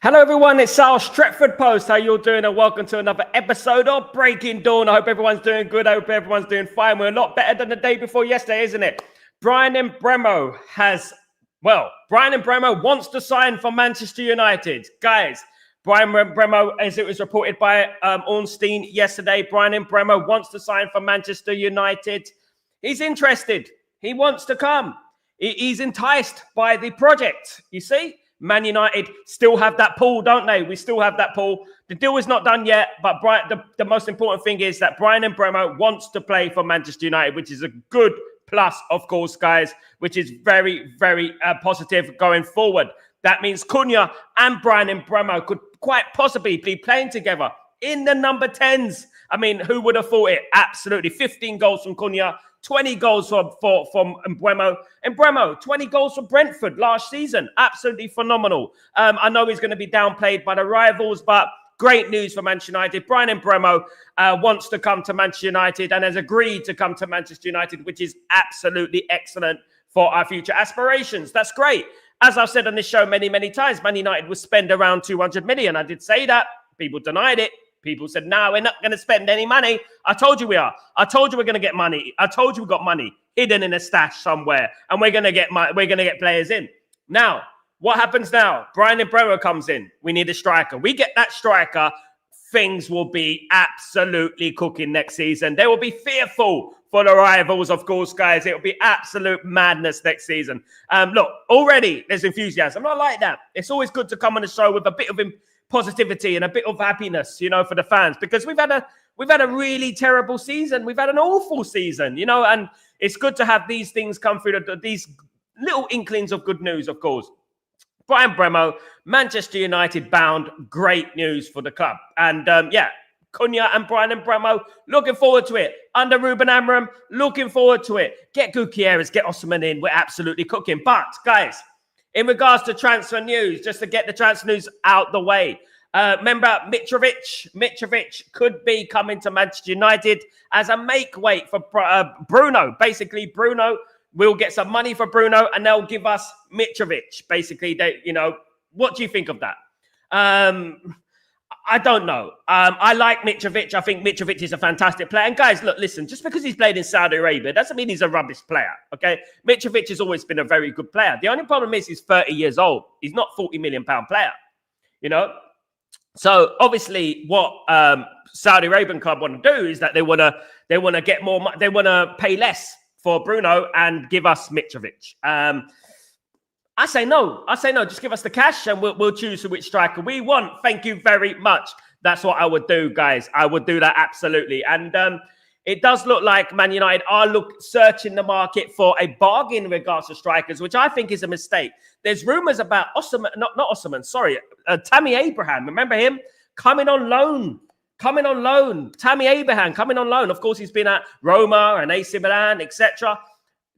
Hello everyone, it's Sal, Stretford Post. How you all doing? And welcome to another episode of Breaking Dawn. I hope everyone's doing good. I hope everyone's doing fine. We're a lot better than the day before yesterday, isn't it? Brian Mbeumo wants to sign for Manchester United. Guys, Brian Mbeumo, as it was reported by Ornstein yesterday, Brian Mbeumo wants to sign for Manchester United. He's interested. He wants to come. He's enticed by the project, you see? Man United still have that pool, don't they? We still have that pool. The deal is not done yet, but the most important thing is that Brian Mbeumo wants to play for Manchester United, which is a good plus, of course, guys, which is very, very positive going forward. That means Cunha and Brian Mbeumo could quite possibly be playing together in the number 10s. I mean, who would have thought it? Absolutely. 15 goals from Cunha. 20 goals from Mbeumo. Mbeumo, 20 goals for Brentford last season. Absolutely phenomenal. I know he's going to be downplayed by the rivals, but great news for Manchester United. Brian Mbeumo wants to come to Manchester United and has agreed to come to Manchester United, which is absolutely excellent for our future aspirations. That's great. As I've said on this show many, many times, Man United will spend around 200 million. I did say that. People denied it. People said, no, we're not going to spend any money. I told you we are. I told you we're going to get money. I told you we got money hidden in a stash somewhere, and we're going to get players in. Now, what happens now? Brian Mbeumo comes in. We need a striker. We get that striker. Things will be absolutely cooking next season. They will be fearful for the rivals, of course, guys. It will be absolute madness next season. Look, already there's enthusiasm. I'm not like that. It's always good to come on the show with a bit of positivity and a bit of happiness, you know, for the fans, because we've had a really terrible season. We've had an awful season, you know, and it's good to have these things come through, these little inklings of good news, of course. Brian Mbeumo, Manchester United bound, great news for the club. And Cunha and Brian Mbeumo, looking forward to it. Under Ruben Amorim, looking forward to it. Get Gutierrez, get Osimhen in. We're absolutely cooking. But, guys, in regards to transfer news, just to get the transfer news out the way, remember Mitrovic could be coming to Manchester United as a make-weight for Bruno. Basically, Bruno will get some money for Bruno, and they'll give us Mitrovic. Basically, what do you think of that? I don't know. I like Mitrovic. I think Mitrovic is a fantastic player. And guys, look, listen, just because he's played in Saudi Arabia doesn't mean he's a rubbish player, okay? Mitrovic has always been a very good player. The only problem is he's 30 years old. He's not a £40 million player, you know? So obviously what Saudi Arabian club want to do is that they want to get more money. They want to pay less for Bruno and give us Mitrovic. I say no. Just give us the cash and we'll choose which striker we want. Thank you very much. That's what I would do, guys. I would do that absolutely. And it does look like Man United are searching the market for a bargain in regards to strikers, which I think is a mistake. There's rumours about Tammy Abraham. Remember him? Coming on loan. Tammy Abraham coming on loan. Of course, he's been at Roma and AC Milan, etc.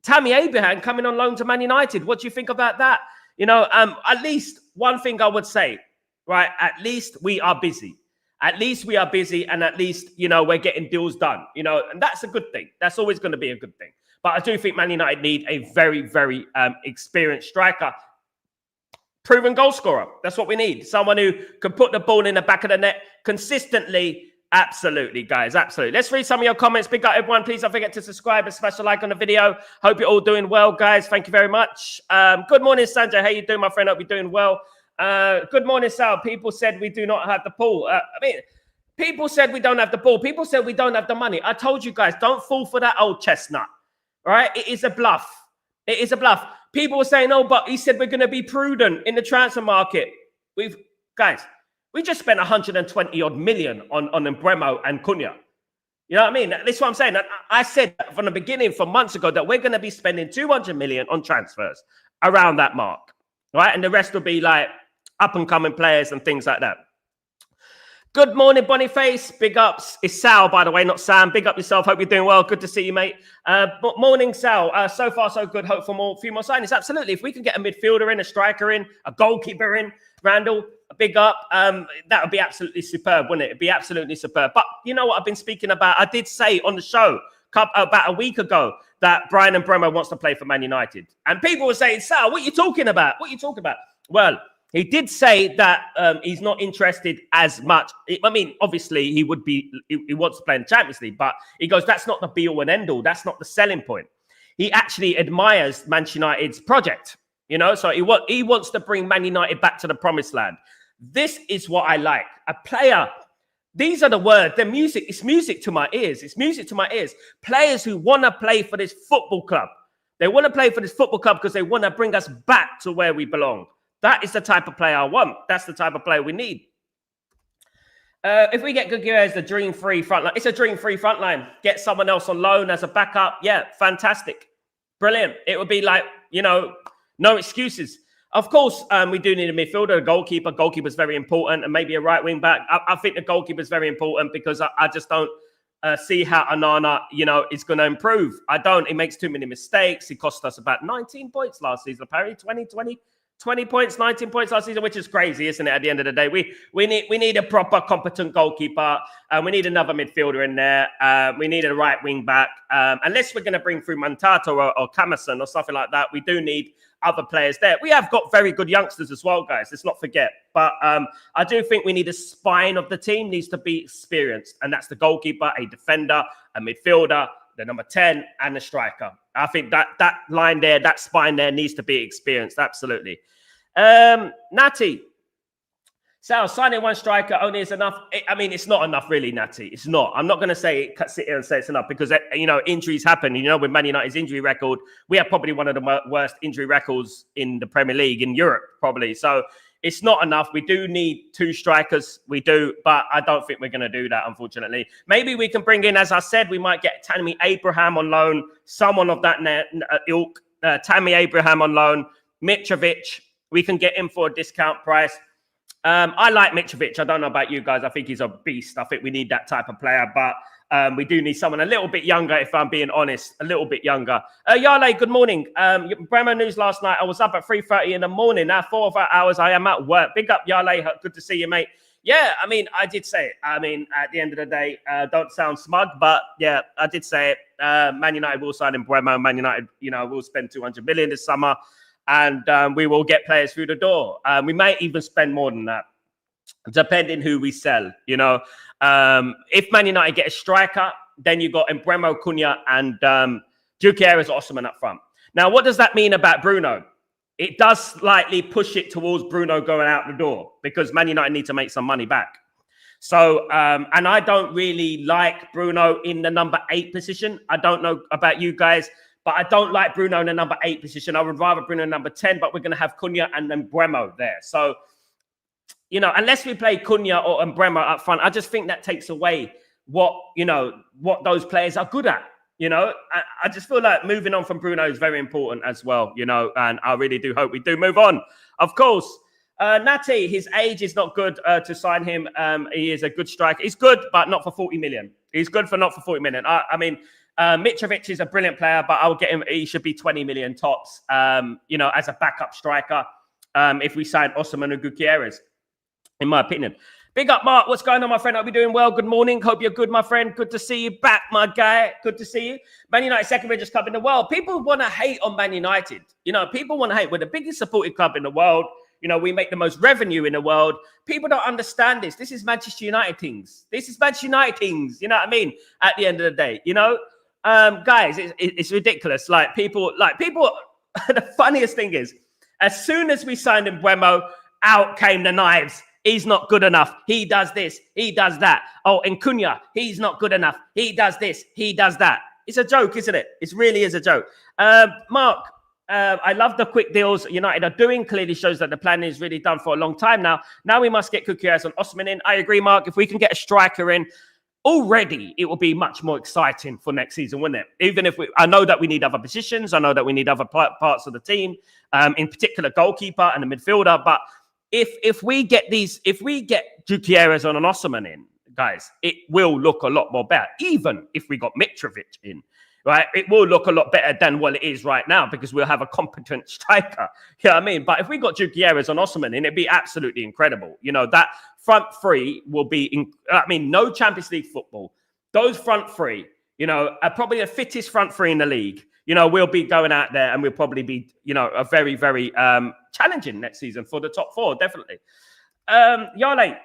Tammy Abraham coming on loan to Man United. What do you think about that? You know, at least one thing I would say, right? At least we are busy. And at least, you know, we're getting deals done, you know, and that's a good thing. That's always going to be a good thing. But I do think Man United need a very, very experienced striker. Proven goal scorer. That's what we need. Someone who can put the ball in the back of the net consistently. Absolutely, guys. Absolutely. Let's read some of your comments. Big up, everyone. Please don't forget to subscribe and smash a like on the video. Hope you're all doing well, guys. Thank you very much. Good morning, Sanjay. How you doing, my friend? Hope you're doing well. Good morning, Sal. People said we do not have the pool. People said we don't have the ball. People said we don't have the money. I told you guys, don't fall for that old chestnut. All right? It is a bluff. It is a bluff. People were saying, oh, but he said we're going to be prudent in the transfer market. We just spent 120 odd million on Mbeumo and Cunha. You know what I mean? That's what I'm saying. I said from the beginning, from months ago, that we're going to be spending 200 million on transfers around that mark. Right? And the rest will be like up-and-coming players and things like that. Good morning, Boniface. Big ups. It's Sal, by the way, not Sam. Big up yourself. Hope you're doing well. Good to see you, mate. Morning, Sal. So far, so good. Hope for a few more signings. Absolutely. If we can get a midfielder in, a striker in, a goalkeeper in, Randall, a big up. That would be absolutely superb, wouldn't it? It'd be absolutely superb. But you know what I've been speaking about? I did say on the show about a week ago that Brian Mbeumo wants to play for Man United. And people were saying, Sal, what are you talking about? What are you talking about? Well, He did say that he's not interested as much. I mean, obviously, he wants to play in the Champions League, but he goes, that's not the be-all and end-all. That's not the selling point. He actually admires Manchester United's project, you know, so he wants to bring Man United back to the promised land. This is what I like. A player, these are the words, they're music. It's music to my ears. It's music to my ears. Players who want to play for this football club. They want to play for this football club because they want to bring us back to where we belong. That is the type of player I want. That's the type of player we need. If we get Guggier as the dream-free front line, it's a dream-free front line. Get someone else on loan as a backup. Yeah, fantastic. Brilliant. It would be like, you know, no excuses. Of course, we do need a midfielder, a goalkeeper. Goalkeeper is very important, and maybe a right wing back. I think the goalkeeper is very important because I just don't see how Onana, you know, is going to improve. I don't. He makes too many mistakes. He cost us about 19 points last season, apparently 20 points, 19 points last seson, which is crazy, isn't it? At the end of the day, we need a proper, competent goalkeeper. We need another midfielder in there. We need a right wing back. Unless we're going to bring through Mantato or Camerson or something like that, we do need other players there. We have got very good youngsters as well, guys. Let's not forget. But I do think we need a spine of the team needs to be experienced, and that's the goalkeeper, a defender, a midfielder, the number 10, and the striker. I think that line there, that spine there needs to be experienced. Absolutely. Natty. So signing one striker only is enough. I mean, it's not enough, really, Natty. It's not. I'm not going to sit here and say it's enough because, you know, injuries happen. You know, with Man United's injury record, we have probably one of the worst injury records in the Premier League, in Europe, probably. So it's not enough. We do need 2 strikers. We do, but I don't think we're going to do that, unfortunately. Maybe we can bring in, as I said, we might get Tammy Abraham on loan, someone of that ilk. Tammy Abraham on loan, Mitrovic. We can get him for a discount price. I like Mitrovic. I don't know about you guys. I think he's a beast. I think we need that type of player, but we do need someone a little bit younger, if I'm being honest, a little bit younger. Yale, good morning. Bremer news last night. I was up at 3:30 in the morning. Now 4 hours I am at work. Big up, Yale. Good to see you, mate. Yeah, I mean, I did say it. I mean, at the end of the day, don't sound smug, but yeah, I did say it. Man United will sign in Mbeumo. Man United, you know, will spend 200 million this summer. And we will get players through the door. We might even spend more than that, depending who we sell. You know, if Man United get a striker, then you got Mbeumo, Cunha, and Gutierrez Osman up front. Now, what does that mean about Bruno? It does slightly push it towards Bruno going out the door because Man United need to make some money back. So, and I don't really like Bruno in the number 8 position. I don't know about you guys, but I don't like Bruno in the number 8 position. I would rather Bruno in number 10, but we're going to have Cunha and then Mbeumo there. So, you know, unless we play Cunha or Mbeumo up front, I just think that takes away what those players are good at. You know, I just feel like moving on from Bruno is very important as well, you know, and I really do hope we do move on. Of course, Natty, his age is not good to sign him. He is a good striker. He's good, but not for 40 million. He's good for not for 40 million. I mean, Mitrovic is a brilliant player, but I'll get him. He should be 20 million tops, you know, as a backup striker if we sign Osman and Gutierrez, in my opinion. Big up, Mark. What's going on, my friend? Hope you're doing well. Good morning. Hope you're good, my friend. Good to see you back, my guy. Good to see you. Man United, second richest club in the world. People want to hate on Man United. You know, people want to hate. We're the biggest supported club in the world. You know, we make the most revenue in the world. People don't understand this. This is Manchester United things. This is Manchester United things. You know what I mean? At the end of the day, you know, guys, it's ridiculous. People, the funniest thing is, as soon as we signed Mbeumo, out came the knives. He's not good enough. He does this. He does that. Oh, and Cunha, he's not good enough. He does this. He does that. It's a joke, isn't it? It really is a joke. Mark, I love the quick deals United are doing. Clearly shows that the plan is really done for a long time now. Now we must get Gutierrez and Osman in. I agree, Mark. If we can get a striker in already, it will be much more exciting for next season, wouldn't it? Even if I know that we need other positions. I know that we need other parts of the team, in particular goalkeeper and the midfielder. But if we get Gutierrez and an Osman in, guys, it will look a lot more better. Even if we got Mitrovic in, right? It will look a lot better than what it is right now because we'll have a competent striker. You know what I mean? But if we got Gutierrez and Osman in, it'd be absolutely incredible. You know, that front three will be, no Champions League football. Those front three, you know, are probably the fittest front three in the league. You know, we'll be going out there and we'll probably be, you know, a very, very challenging next season for the top 4, definitely. Yale,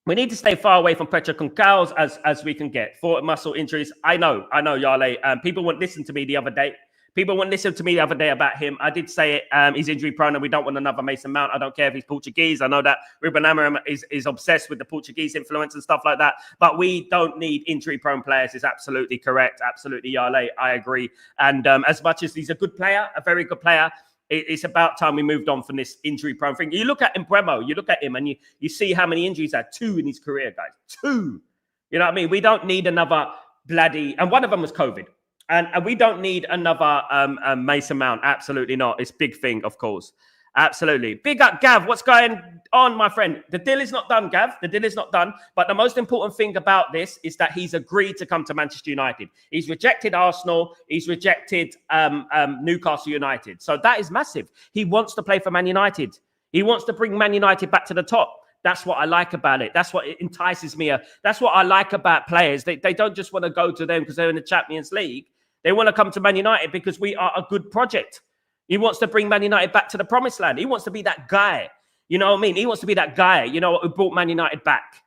we need to stay far away from Petra Concals as we can get. For muscle injuries, I know, Yale. People wouldn't listen to me the other day. About him. I did say it. He's injury prone and we don't want another Mason Mount. I don't care if he's Portuguese. I know that Ruben Amorim is obsessed with the Portuguese influence and stuff like that. But we don't need injury prone players. It's absolutely correct. Absolutely, Yale. I agree. And as much as he's a good player, a very good player, it's about time we moved on from this injury prone thing. You look at Mbeumo, you look at him and you see how many injuries he's had. 2 in his career, guys. 2. You know what I mean? We don't need another bloody, and one of them was COVID. And we don't need another Mason Mount. Absolutely not. It's a big thing, of course. Absolutely. Big up, Gav. What's going on, my friend? The deal is not done, Gav. The deal is not done. But the most important thing about this is that he's agreed to come to Manchester United. He's rejected Arsenal. He's rejected Newcastle United. So that is massive. He wants to play for Man United. He wants to bring Man United back to the top. That's what I like about it. That's what entices me. That's what I like about players. They don't just want to go to them because they're in the Champions League. They want to come to Man United because we are a good project. He wants to bring Man United back to the promised land. He wants to be that guy. You know what I mean? He wants to be that guy, who brought Man United back.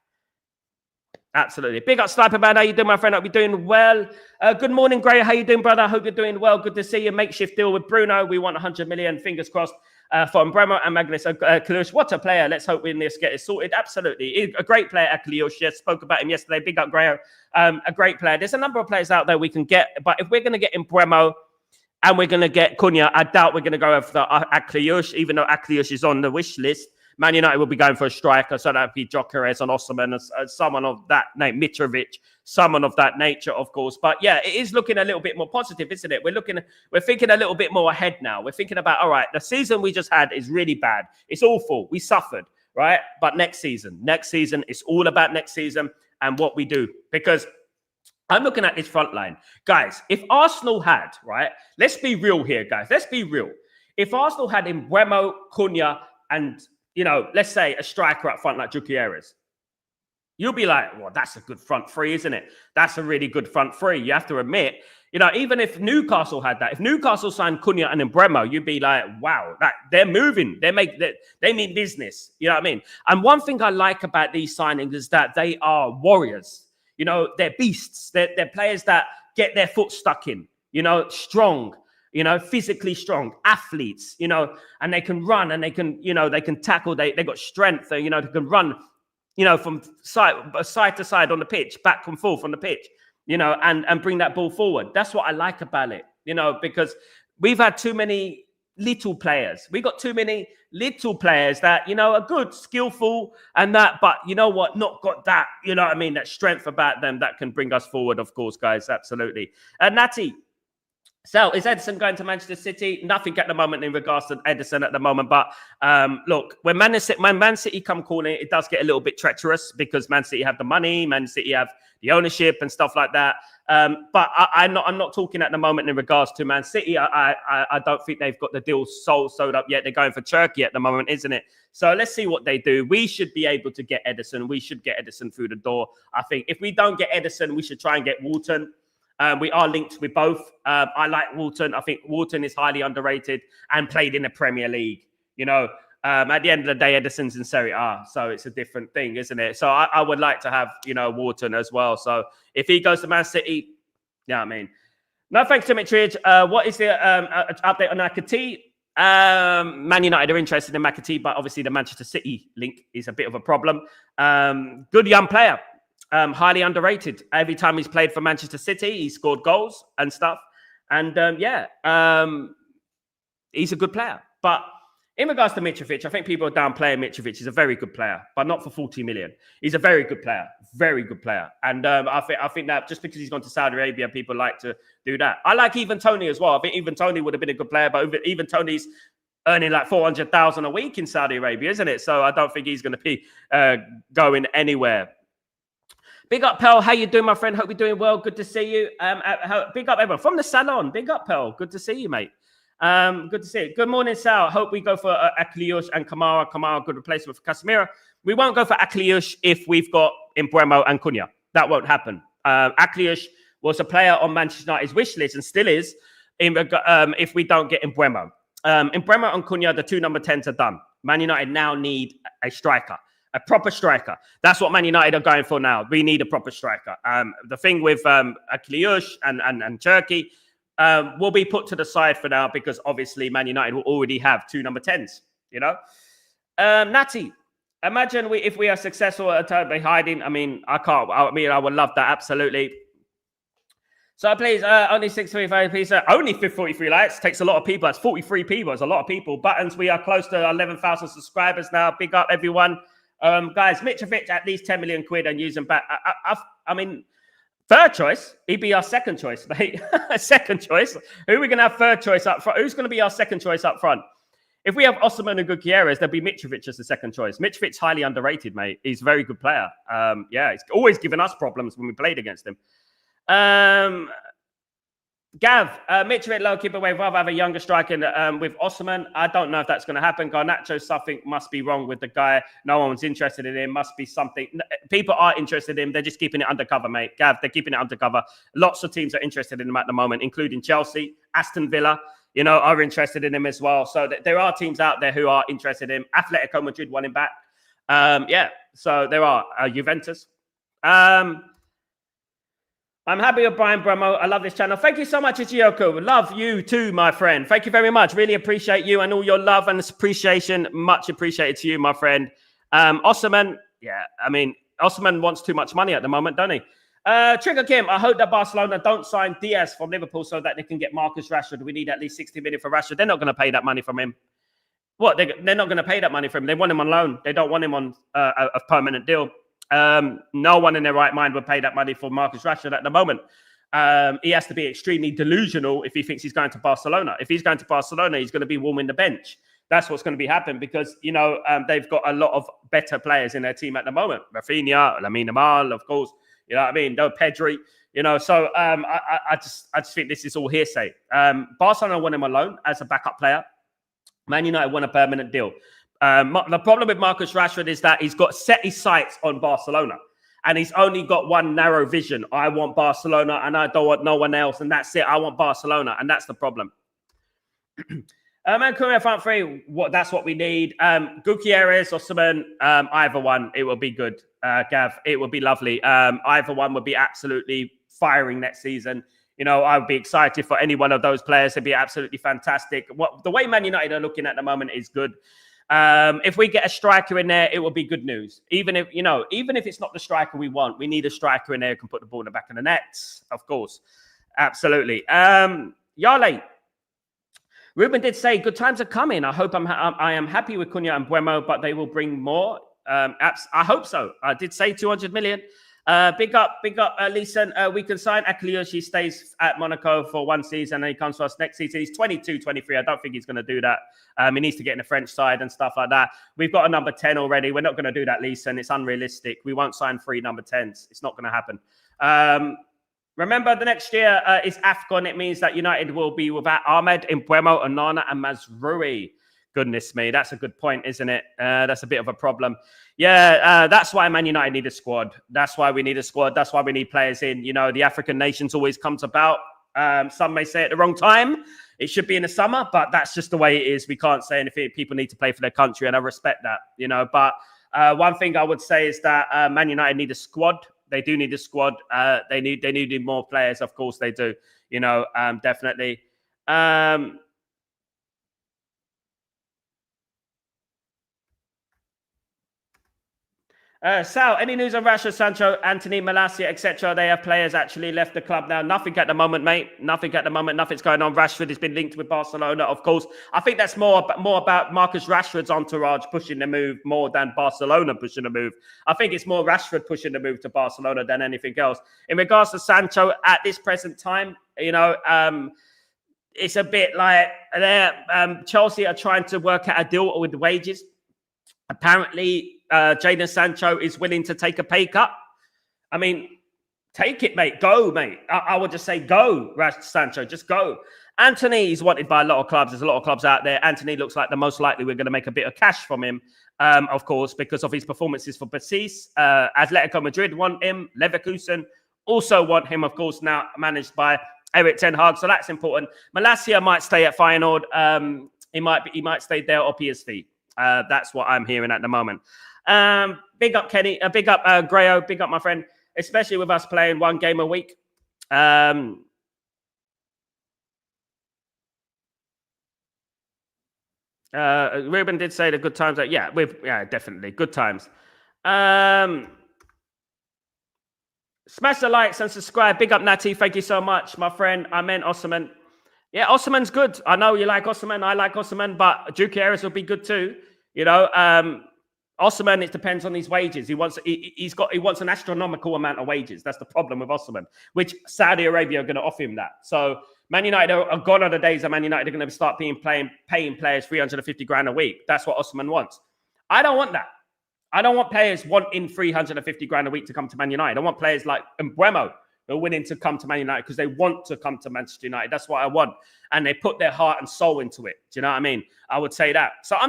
Absolutely. Big up, Sniper Man. How you doing, my friend? Hope you're doing well. Good morning, Gray. How you doing, brother? Hope you're doing well. Good to see you. Makeshift deal with Bruno. We want 100 million. Fingers crossed for Mbeumo and Magnus Akliush. What a player. Let's hope we get it sorted. Absolutely. A great player, Akliush. Yes, spoke about him yesterday. Big up, Gray. A great player. There's a number of players out there we can get. But if we're going to get Mbeumo and we're going to get Cunha, I doubt we're going to go over the Akliush, even though Akliush is on the wish list. Man United will be going for a striker, so that would be Gyökeres and Osimhen, someone of that name, Mitrovic, someone of that nature, of course. But yeah, it is looking a little bit more positive, isn't it? We're thinking a little bit more ahead now. We're thinking about, all right, the season we just had is really bad. It's awful. We suffered, right? But next season, it's all about next season and what we do. Because I'm looking at this front line. Guys, if Arsenal had, right, let's be real here, guys. Let's be real. If Arsenal had Mbeumo, Cunha, and let's say a striker up front like Gyökeres, you'll be like, well, that's a good front three, isn't it? That's a really good front three. You have to admit, even if Newcastle had that, if Newcastle signed Cunha and Mbeumo, you'd be like, wow, that they're moving. They mean business. You know what I mean? And one thing I like about these signings is that they are warriors. They're beasts. They're players that get their foot stuck in, strong. Physically strong athletes, and they can run and they can tackle. They got strength, they can run, from side to side on the pitch, back and forth on the pitch, and bring that ball forward. That's what I like about it, because we've had too many little players. We got too many little players that, are good, skillful and that, but not got that, that strength about them that can bring us forward, of course, guys. Absolutely. Natty, so is Ederson going to Manchester City? Nothing at the moment in regards to Ederson at the moment. But look, when Man City come calling, it does get a little bit treacherous because Man City have the money, Man City have the ownership and stuff like that. But I'm not talking at the moment in regards to Man City. I don't think they've got the deal sold up yet. They're going for Turkey at the moment, isn't it? So let's see what they do. We should be able to get Ederson. We should get Ederson through the door. I think if we don't get Ederson, we should try and get Walton. We are linked with both. I like Walton. I think Walton is highly underrated and played in the Premier League. At the end of the day, Ederson's in Serie A, so it's a different thing, isn't it? So I would like to have, Walton as well. So if he goes to Man City, I mean. No, thanks to Mitridge. What is the update on Nakati? Man United are interested in McAtee, but obviously the Manchester City link is a bit of a problem. Good young player. Highly underrated. Every time he's played for Manchester City, he scored goals and stuff. And he's a good player. But in regards to Mitrovic, I think people are downplaying Mitrovic. He's a very good player, but not for 40 million. He's a very good player. Very good player. And I think that just because he's gone to Saudi Arabia, people like to do that. I like Even Tony as well. I think Even Tony would have been a good player, but Even Tony's earning like 400,000 a week in Saudi Arabia, isn't it? So I don't think he's going to be going anywhere. Big up, Pearl. How you doing, my friend? Hope you're doing well. Good to see you. Big up, everyone. From the salon. Big up, Pearl. Good to see you, mate. Good to see you. Good morning, Sal. Hope we go for Akliush and Kamara. Kamara, good replacement for Casemiro. We won't go for Akliush if we've got Mbeumo and Cunha. That won't happen. Akliush was a player on Manchester United's wish list and still is if we don't get Mbeumo. Mbeumo and Cunha, the 2 number 10s are done. Man United now need a striker, a proper striker. That's what Man United are going for now. We need a proper striker. The thing with Akiliush and Turkey will be put to the side for now because obviously Man United will already have 2 number 10s, you know? Natty, imagine if we are successful at hiding. I mean, I would love that, absolutely. So please, only 635 please. Only 43 likes. Takes a lot of people. That's 43 people. It's a lot of people. Buttons, we are close to 11,000 subscribers now. Big up, everyone. Guys, Mitrovic, at least 10 million quid and use him back. I mean, third choice. He'd be our second choice, mate. Second choice. Who are we going to have third choice up front? Who's going to be our second choice up front? If we have Osimhen and Gutierrez, there'll be Mitrovic as the second choice. Mitrovic's highly underrated, mate. He's a very good player. Yeah, he's always given us problems when we played against him. Gav, Mitrovic low keeper wave. Rather have a younger striker with Osimhen. I don't know if that's going to happen. Garnacho, something must be wrong with the guy. No one's interested in him. Must be something. People are interested in him. They're just keeping it undercover, mate. Gav, they're keeping it undercover. Lots of teams are interested in him at the moment, including Chelsea, Aston Villa. You know, are interested in him as well. So there are teams out there who are interested in him. Atletico Madrid want him back. Yeah, so there are Juventus. I'm happy with Brian Mbeumo. I love this channel. Thank you so much, Ichiyoko. Love you too, my friend. Thank you very much. Really appreciate you and all your love and appreciation. Much appreciated to you, my friend. Osimhen, yeah, I mean, Osimhen wants too much money at the moment, don't he? Trigger Kim, I hope that Barcelona don't sign Diaz from Liverpool so that they can get Marcus Rashford. We need at least 60 million for Rashford. They're not going to pay that money from him. What? They're not going to pay that money from him. They want him on loan. They don't want him on a permanent deal. No one in their right mind would pay that money for Marcus Rashford at the moment. He has to be extremely delusional if he thinks he's going to Barcelona. If he's going to Barcelona, he's going to be warming the bench. That's what's going to be happening because, you know, they've got a lot of better players in their team at the moment. Rafinha, Lamine Yamal, of course. You know what I mean? No Pedri, you know. So I just think this is all hearsay. Barcelona want him alone as a backup player. Man United want a permanent deal. The problem with Marcus Rashford is that he's got set his sights on Barcelona. And he's only got one narrow vision. I want Barcelona and I don't want no one else. And that's it. I want Barcelona. And that's the problem. Man, Korea front three, that's what we need. Gutierrez or Osimhen, either one, it will be good. Gav, it would be lovely. Either one would be absolutely firing next season. You know, I would be excited for any one of those players. It'd be absolutely fantastic. The way Man United are looking at the moment is good. If we get a striker in there, it will be good news. Even if it's not the striker we want, we need a striker in there who can put the ball in the back of the net. Of course, absolutely. Yale. Ruben did say, good times are coming. I hope I am happy with Cunha and Mbeumo, but they will bring more. I hope so. I did say 200 million. Big up, Leeson. We can sign Akiliush. He stays at Monaco for one season and he comes to us next season. He's 22, 23. I don't think he's going to do that. He needs to get in the French side and stuff like that. We've got a number 10 already. We're not going to do that, Leeson. It's unrealistic. We won't sign 3 number 10s. It's not going to happen. Remember, the next year is AFCON. It means that United will be without Ahmed, Mbeumo, Onana, and Mazraoui. Goodness me, that's a good point, isn't it? That's a bit of a problem. Yeah, that's why Man United need a squad. That's why we need a squad. That's why we need players in. You know, the African nations always comes about. Some may say at the wrong time. It should be in the summer, but that's just the way it is. We can't say anything. People need to play for their country, and I respect that, you know. But one thing I would say is that Man United need a squad. They do need a squad. They need more players. Of course they do. You know, definitely. Sal, any news on Rashford, Sancho, Anthony, Malacia, etc.? They have players actually left the club now. Nothing at the moment, mate. Nothing at the moment. Nothing's going on. Rashford has been linked with Barcelona, of course. I think that's more about Marcus Rashford's entourage pushing the move more than Barcelona pushing the move. I think it's more Rashford pushing the move to Barcelona than anything else. In regards to Sancho, at this present time, you know, it's a bit like Chelsea are trying to work out a deal with the wages. Apparently, Jadon Sancho is willing to take a pay cut. I mean, take it, mate. Go, mate. I would just say go, Sancho. Just go. Anthony is wanted by a lot of clubs. There's a lot of clubs out there. Anthony looks like the most likely we're going to make a bit of cash from him, of course, because of his performances for Betis. Atletico Madrid want him. Leverkusen also want him, of course, now managed by Eric Ten Hag. So that's important. Malacia might stay at Feyenoord. he might stay there or PSV. That's what I'm hearing at the moment. Big up Kenny, big up Grayo, big up my friend, especially with us playing one game a week. Ruben did say the good times. Yeah, definitely good times. Smash the likes and subscribe. Big up Natty. Thank you so much, my friend. Amen, Osman. Yeah, Osman's good. I know you like Osman. I like Osman, but Gyökeres will be good too. You know, Osman, it depends on his wages. He wants an astronomical amount of wages. That's the problem with Osman, which Saudi Arabia are going to offer him that. So Man United are gone on the days that Man United are going to start paying players 350 grand a week. That's what Osman wants. I don't want that. I don't want players wanting 350 grand a week to come to Man United. I want players like Mbeumo who are willing to come to Man United because they want to come to Manchester United. That's what I want. And they put their heart and soul into it. Do you know what I mean? I would say that. So I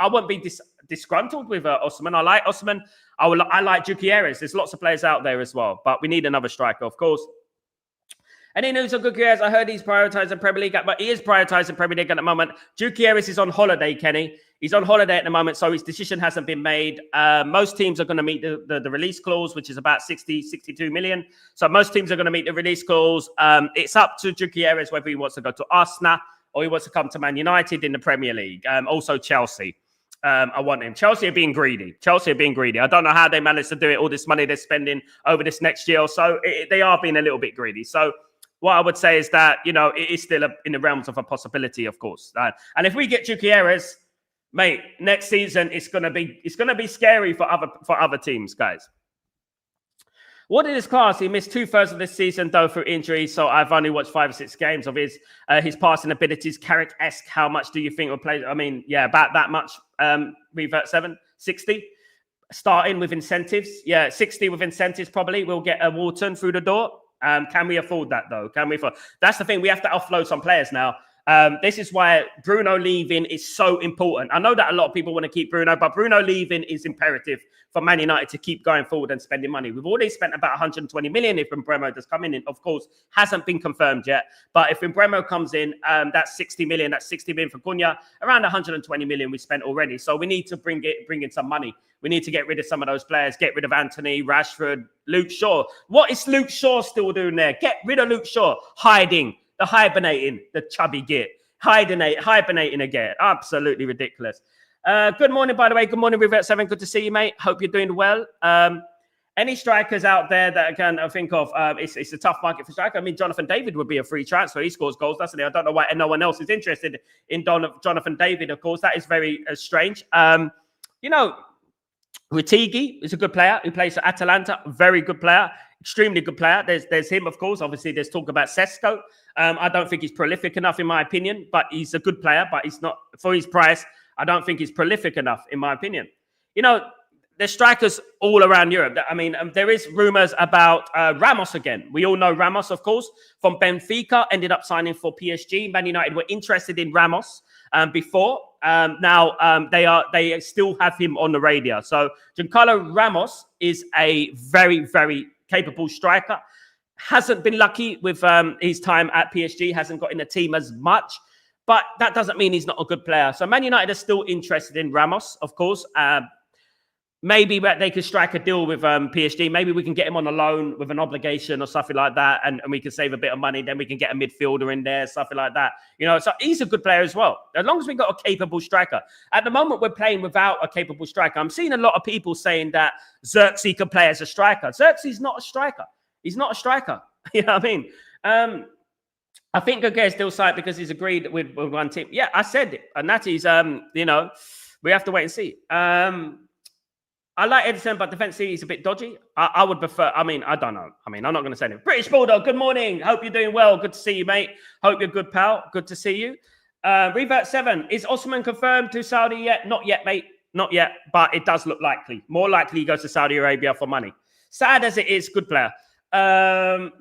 won't be disgruntled with Osman. I like Osman. I like Gyökeres. There's lots of players out there as well. But we need another striker, of course. Any news on Gyökeres? I heard he's prioritising Premier League, but he is prioritising Premier League at the moment. Gyökeres is on holiday, Kenny. He's on holiday at the moment, so his decision hasn't been made. Most teams are going to meet the release clause, which is about 62 million. So most teams are going to meet the release clause. It's up to Gyökeres whether he wants to go to Arsenal or he wants to come to Man United in the Premier League. Also Chelsea. I want him. Chelsea are being greedy. I don't know how they managed to do it. All this money they're spending over this next year or so, they are being a little bit greedy. So what I would say is that, you know, it is still in the realms of a possibility, of course. And if we get Gyökeres, mate, next season it's gonna be scary for other teams, guys. What is his class? He missed 2/3 of this season though through injury, so I've only watched 5 or 6 games of his passing abilities. Carrick-esque. How much do you think will play? I mean, yeah, about that much. Revert 7, 60. Starting with incentives, 60 with incentives probably. We'll get a Wharton through the door. Can we afford that though? That's the thing. We have to offload some players now. This is why Bruno leaving is so important. I know that a lot of people want to keep Bruno, but Bruno leaving is imperative for Man United to keep going forward and spending money. We've already spent about 120 million if Mbeumo does come in. Of course, hasn't been confirmed yet. But if Mbeumo comes in, that's 60 million. That's 60 million for Cunha. Around 120 million we spent already. So we need to bring in some money. We need to get rid of some of those players. Get rid of Anthony, Rashford, Luke Shaw. What is Luke Shaw still doing there? Get rid of Luke Shaw. Hiding. The hibernating, the chubby git. Hibernating again. Absolutely ridiculous. Good morning, by the way. Good morning, Revert 7. Good to see you, mate. Hope you're doing well. Any strikers out there that I can think of? It's a tough market for striker. I mean, Jonathan David would be a free transfer. He scores goals, doesn't he? I don't know why no one else is interested in Jonathan David, of course. That is very strange. You know, Ritigi is a good player who plays for Atalanta. Very good player. Extremely good player. There's him, of course. Obviously, there's talk about Sesko. I don't think he's prolific enough, in my opinion, but he's a good player. But he's not, for his price, I don't think he's prolific enough, in my opinion. You know, there's strikers all around Europe. I mean, there is rumors about Ramos again. We all know Ramos, of course, from Benfica, ended up signing for PSG. Man United were interested in Ramos before. Now they still have him on the radar. So Giancarlo Ramos is a very, very capable striker. Hasn't been lucky with his time at PSG. Hasn't got in the team as much. But that doesn't mean he's not a good player. So Man United are still interested in Ramos, of course. Maybe they could strike a deal with PSG. Maybe we can get him on a loan with an obligation or something like that, and we can save a bit of money. Then we can get a midfielder in there, something like that. You know, so he's a good player as well. As long as we got a capable striker. At the moment, we're playing without a capable striker. I'm seeing a lot of people saying that Xerxes could play as a striker. Xerxes is not a striker. He's not a striker. You know what I mean? I think Gyökeres still signed because he's agreed with one team. Yeah, I said it. And that is, you know, we have to wait and see. I like Edison, but defensively he's a bit dodgy. I would prefer, I mean, I don't know. I mean, I'm not going to say anything. British Bulldog, good morning. Hope you're doing well. Good to see you, mate. Hope you're good, pal. Good to see you. Revert 7, is Osman confirmed to Saudi yet? Not yet, mate. Not yet, but it does look likely. More likely he goes to Saudi Arabia for money. Sad as it is, good player.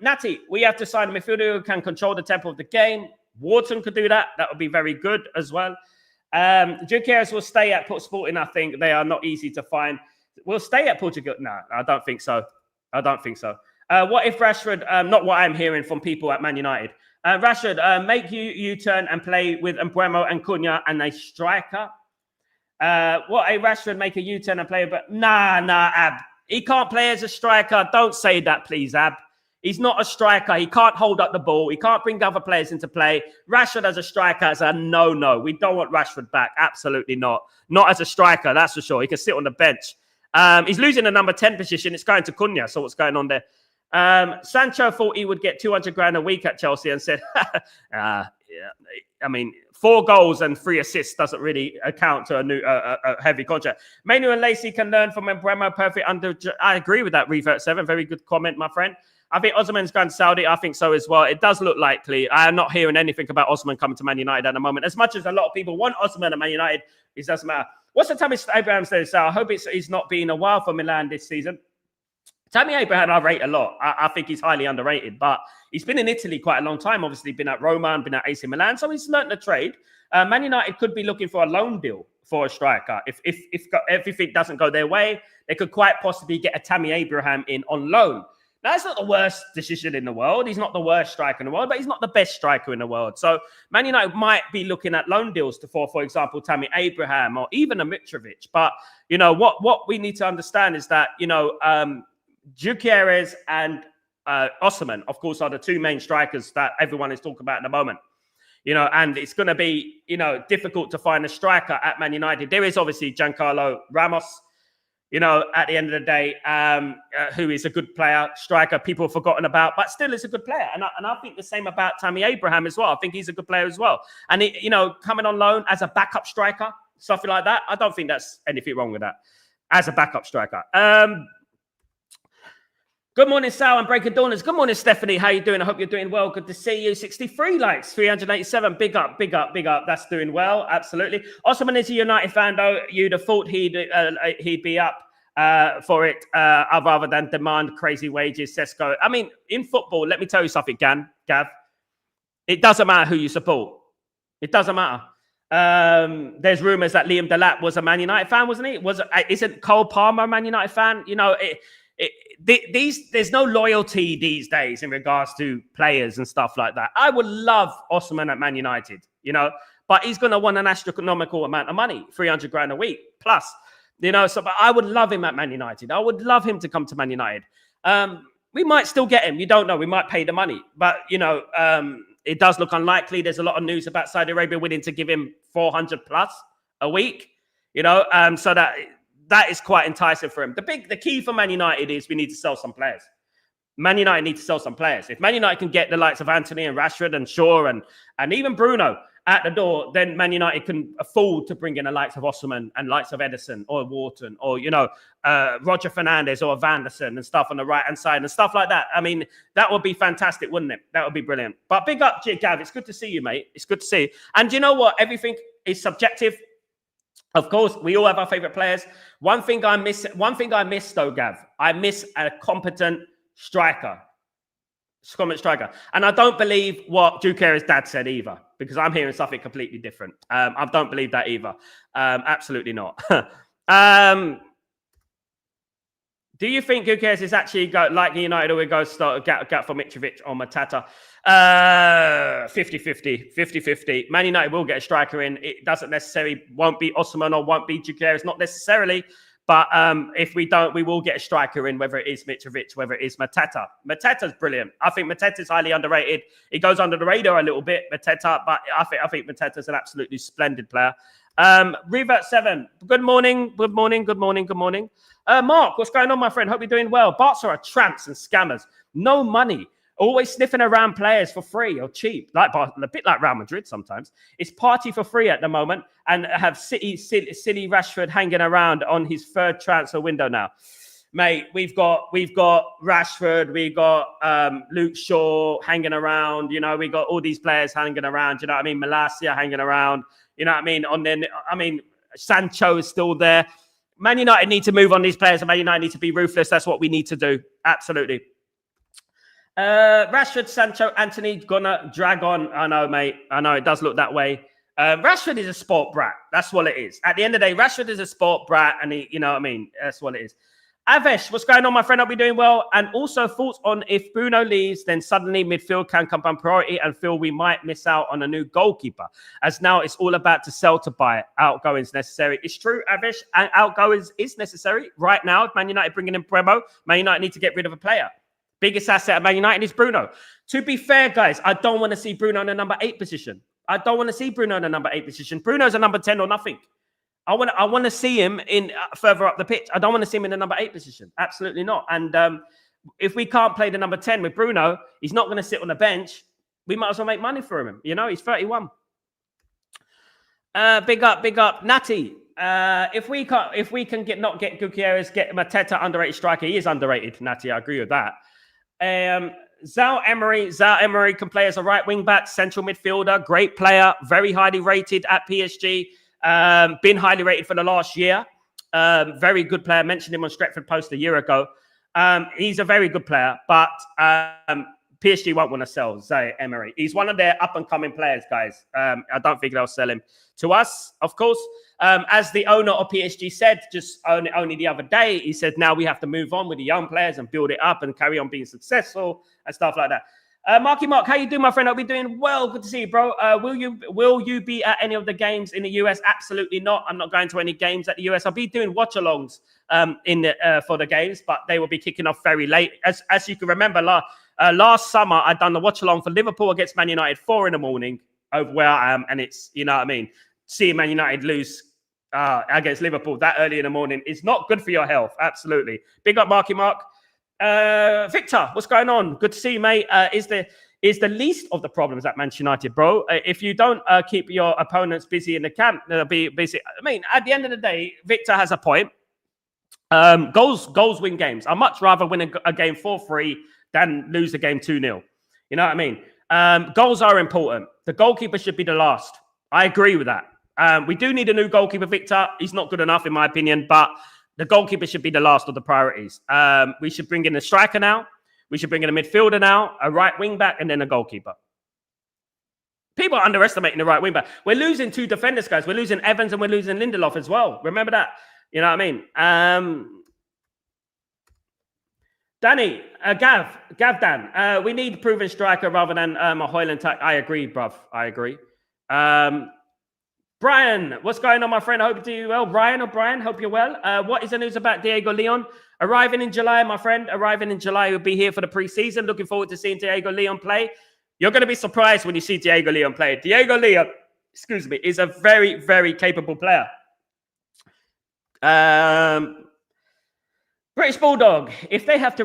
Natty, we have to sign a midfielder who can control the tempo of the game. Wharton could do that. That would be very good as well. Gyökeres will stay at Sporting, I think. They are not easy to find. Will stay at Portugal? No, I don't think so. I don't think so. What if Rashford, not what I'm hearing from people at Man United, Rashford, make you U-turn and play with Mbeumo and Cunha and a striker. What a Rashford make a U-turn and play, but nah, Ab. He can't play as a striker. Don't say that, please, Ab. He's not a striker. He can't hold up the ball. He can't bring other players into play. Rashford as a striker is a no. We don't want Rashford back. Absolutely not. Not as a striker, that's for sure. He can sit on the bench. He's losing the number 10 position. It's going to Cunha. So what's going on there? Sancho thought he would get 200 grand a week at Chelsea and said, yeah, I mean, 4 goals and 3 assists doesn't really account to a heavy contract. Manu and Lacey can learn from Mbeumo. Perfect under. I agree with that, Revert7. Very good comment, my friend. I think Osman's going to Saudi. I think so as well. It does look likely. I am not hearing anything about Osman coming to Man United at the moment. As much as a lot of people want Osman at Man United, it doesn't matter. What's the Tammy Abraham says? So I hope he's not been a while for Milan this season. Tammy Abraham, I rate a lot. I think he's highly underrated, but he's been in Italy quite a long time. Obviously, been at Roma and been at AC Milan, so he's learnt the trade. Man United could be looking for a loan deal for a striker. If everything doesn't go their way, they could quite possibly get a Tammy Abraham in on loan. Now, that's not the worst decision in the world. He's not the worst striker in the world, but he's not the best striker in the world. So Man United might be looking at loan deals for example, Tammy Abraham or even a Mitrovic. But, you know, what we need to understand is that, you know, Gyökeres and Osimhen, of course, are the 2 main strikers that everyone is talking about at the moment. You know, and it's going to be, you know, difficult to find a striker at Man United. There is obviously Giancarlo Ramos, you know, at the end of the day, who is a good player, striker people have forgotten about, but still is a good player. And I think the same about Tammy Abraham as well. I think he's a good player as well. And, you know, coming on loan as a backup striker, something like that, I don't think that's anything wrong with that as a backup striker. Good morning, Sal and Breaking Dawners. Good morning, Stephanie. How you doing? I hope you're doing well. Good to see you. 63 likes, 387. Big up. That's doing well. Absolutely. Osman is a United fan, though. You'd have thought he'd be up for it rather than demand crazy wages. Sesko. I mean, in football, let me tell you something, Gav. It doesn't matter who you support. It doesn't matter. There's rumors that Liam Delap was a Man United fan, wasn't he? Isn't Cole Palmer a Man United fan? You know, there's no loyalty these days in regards to players and stuff like that. I would love Osman at Man United, you know, but he's going to want an astronomical amount of money, 300 grand a week plus, you know. So, but I would love him at Man United. I would love him to come to Man United. We might still get him. You don't know. We might pay the money, but you know, it does look unlikely. There's a lot of news about Saudi Arabia willing to give him 400 plus a week, you know, so that is quite enticing for him. The key for Man United is we need to sell some players. Man United need to sell some players. If Man United can get the likes of Anthony and Rashford and Shaw and even Bruno at the door, then Man United can afford to bring in the likes of Osimhen and likes of Edison or Wharton or, you know, Roger Fernandes or Van der Sen and stuff on the right-hand side and stuff like that. I mean, that would be fantastic, wouldn't it? That would be brilliant. But big up, Gav. It's good to see you, mate. It's good to see you. And you know what? Everything is subjective. Of course, we all have our favorite players. One thing I miss though, Gav. I miss a competent striker. And I don't believe what Gyökeres' dad said either, because I'm hearing something completely different. I don't believe that either. Absolutely not. Do you think Gyökeres is actually like United or we go start a gap for Mitrovic or Matata? 50-50. Man United will get a striker in. It doesn't necessarily won't be Osimhen or won't be Gyökeres, not necessarily. But if we don't, we will get a striker in, whether it is Mitrovic, whether it is Matata. Matata's brilliant. I think Matata's highly underrated. He goes under the radar a little bit, Matata, but I think Matata's an absolutely splendid player. Revert7, good morning. Mark, what's going on, my friend? Hope you're doing well. Barts are tramps and scammers. No money. Always sniffing around players for free or cheap, a bit like Real Madrid sometimes. It's party for free at the moment and have silly Rashford hanging around on his 3rd transfer window now. Mate, we've got Rashford, we got Luke Shaw hanging around, you know, we got all these players hanging around, you know what I mean? Malacia hanging around, you know what I mean? Sancho is still there. Man United need to move on these players and Man United need to be ruthless. That's what we need to do. Absolutely. Rashford, Sancho, Anthony gonna drag on. I know, mate. I know it does look that way. Rashford is a sport brat. That's what it is. At the end of the day, Rashford is a sport brat, and he, you know what I mean? That's what it is. Avesh, what's going on, my friend? I'll be doing well. And also thoughts on if Bruno leaves, then suddenly midfield can come on priority and feel we might miss out on a new goalkeeper. As now it's all about to sell to buy. Outgoings necessary. It's true, Avesh. And outgoings is necessary. Right now, Man United bringing in Mbeumo, Man United need to get rid of a player. Biggest asset at Man United is Bruno. To be fair, guys, I don't want to see Bruno in the number 8 position. I don't want to see Bruno in the number 8 position. Bruno's a number 10 or nothing. I want to see him in further up the pitch. I don't want to see him in the number 8 position. Absolutely not. And if we can't play the number 10 with Bruno, he's not going to sit on the bench. We might as well make money for him. You know, he's 31. Big up, Natty. If we can not get Gutierrez, get Mateta underrated striker. He is underrated, Natty. I agree with that. Zal Emery can play as a right wing back, central midfielder, great player, very highly rated at PSG. Been highly rated for the last year. Very good player. Mentioned him on Stretford Post a year ago. He's a very good player, but PSG won't want to sell Zaire Emery. He's one of their up-and-coming players, guys. I don't think they'll sell him to us, of course. As the owner of PSG said, just only the other day, he said, now we have to move on with the young players and build it up and carry on being successful and stuff like that. Marky Mark, how you doing, my friend? I'll be doing well. Good to see you, bro. Will you be at any of the games in the US? Absolutely not. I'm not going to any games at the US. I'll be doing watch-alongs for the games, but they will be kicking off very late. As you can remember, last summer, I'd done the watch-along for Liverpool against Man United 4 in the morning over where I am, and it's, you know what I mean, seeing Man United lose against Liverpool that early in the morning is not good for your health. Absolutely. Big up, Marky Mark. Victor, what's going on? Good to see you, mate. Is the least of the problems at Manchester United, bro. If you don't keep your opponents busy in the camp, they'll be busy. I mean, at the end of the day, Victor has a point. Goals win games. I'd much rather win a game 4-3 than lose a game 2-0. You know what I mean? Goals are important. The goalkeeper should be the last. I agree with that. We do need a new goalkeeper, Victor. He's not good enough, in my opinion, but the goalkeeper should be the last of the priorities. We should bring in a striker now. We should bring in a midfielder now, a right wing back, and then a goalkeeper. People are underestimating the right wing back. We're losing 2 defenders, guys. We're losing Evans and we're losing Lindelof as well. Remember that. You know what I mean? Danny, Gav Dan. We need a proven striker rather than a Hoyland type. I agree, bruv. I agree. Brian, what's going on, my friend? I hope you're well. Brian, hope you're well. What is the news about Diego Leon? Arriving in July, my friend. Arriving in July. He'll be here for the preseason. Looking forward to seeing Diego Leon play. You're going to be surprised when you see Diego Leon play. Diego Leon, is a very, very capable player. British Bulldog, if they have to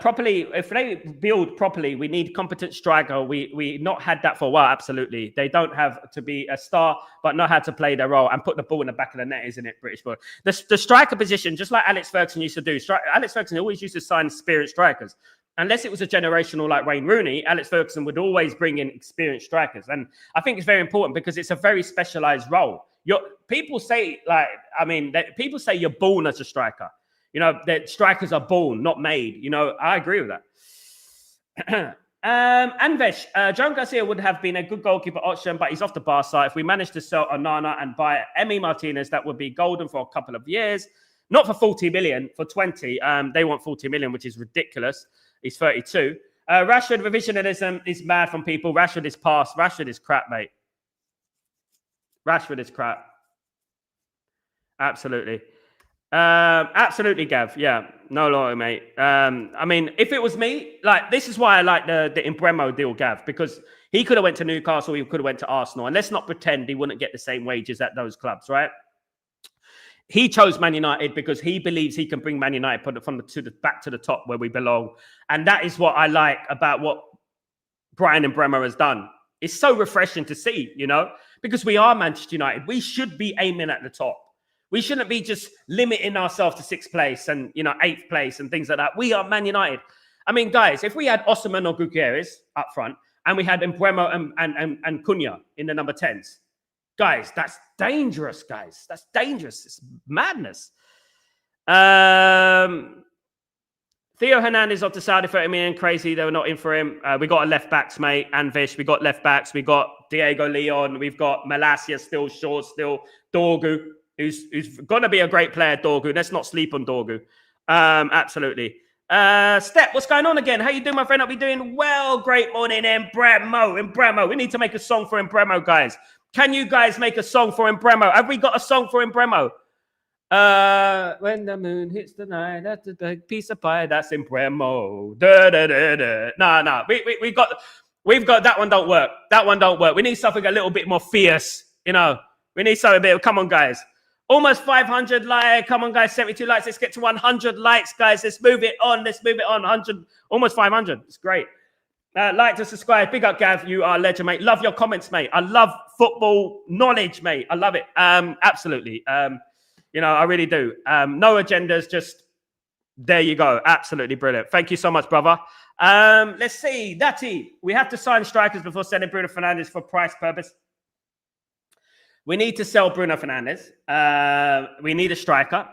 properly, if they build properly, we need competent striker. We not had that for a while, absolutely. They don't have to be a star, but know how to play their role and put the ball in the back of the net, isn't it, British Bulldog? The striker position, just like Alex Ferguson used to do. Alex Ferguson always used to sign experienced strikers. Unless it was a generational like Wayne Rooney, Alex Ferguson would always bring in experienced strikers. And I think it's very important because it's a very specialized role. People say people say you're born as a striker. You know, that strikers are born, not made. You know, I agree with that. Anvesh, John Garcia would have been a good goalkeeper option, but he's off the Barca. If we manage to sell Onana and buy Emi Martinez, that would be golden for a couple of years. Not for 40 million, for 20. They want 40 million, which is ridiculous. He's 32. Rashford revisionism is mad from people. Rashford is past. Rashford is crap, mate. Rashford is crap. Absolutely. Absolutely, Gav. Yeah, no lie, mate. I mean, if it was me, like, this is why I like the Mbeumo deal, Gav, because he could have went to Newcastle, he could have went to Arsenal, and let's not pretend he wouldn't get the same wages at those clubs, right? He chose Man United because he believes he can bring Man United back to the top where we belong, and that is what I like about what Brian Mbeumo has done. It's so refreshing to see, you know, because we are Manchester United. We should be aiming at the top. We shouldn't be just limiting ourselves to 6th place and, you know, 8th place and things like that. We are Man United. I mean, guys, if we had Osimhen or Gutierrez up front and we had Mbeumo and Cunha in the number 10s, guys, that's dangerous, guys. That's dangerous. It's madness. Theo Hernandez off to Saudi, 30 million, crazy. They were not in for him. We got a left backs, mate. Anvish. We got left backs. We got Diego Leon. We've got Malacia still, Shaw still, Dorgu. Who's going to be a great player, Dorgu. Let's not sleep on Dorgu. Absolutely. Step, what's going on again? How you doing, my friend? I'll be doing well. Great morning, Mbeumo. We need to make a song for Mbeumo, guys. Can you guys make a song for Mbeumo? Have we got a song for Mbeumo? When the moon hits the night, that's a big piece of pie. That's Mbeumo. No. We've got that one. Don't work. That one don't work. We need something a little bit more fierce. You know, we need something a bit. Come on, guys. Almost 500 likes. Come on, guys. 72 likes. Let's get to 100 likes, guys. Let's move it on. 100, almost 500. It's great. Like to subscribe. Big up, Gav. You are a legend, mate. Love your comments, mate. I love football knowledge, mate. I love it. Absolutely. I really do. No agendas. Just there you go. Absolutely brilliant. Thank you so much, brother. Let's see. Datty. We have to sign strikers before sending Bruno Fernandes for price purpose. We need to sell Bruno Fernandes. We need a striker.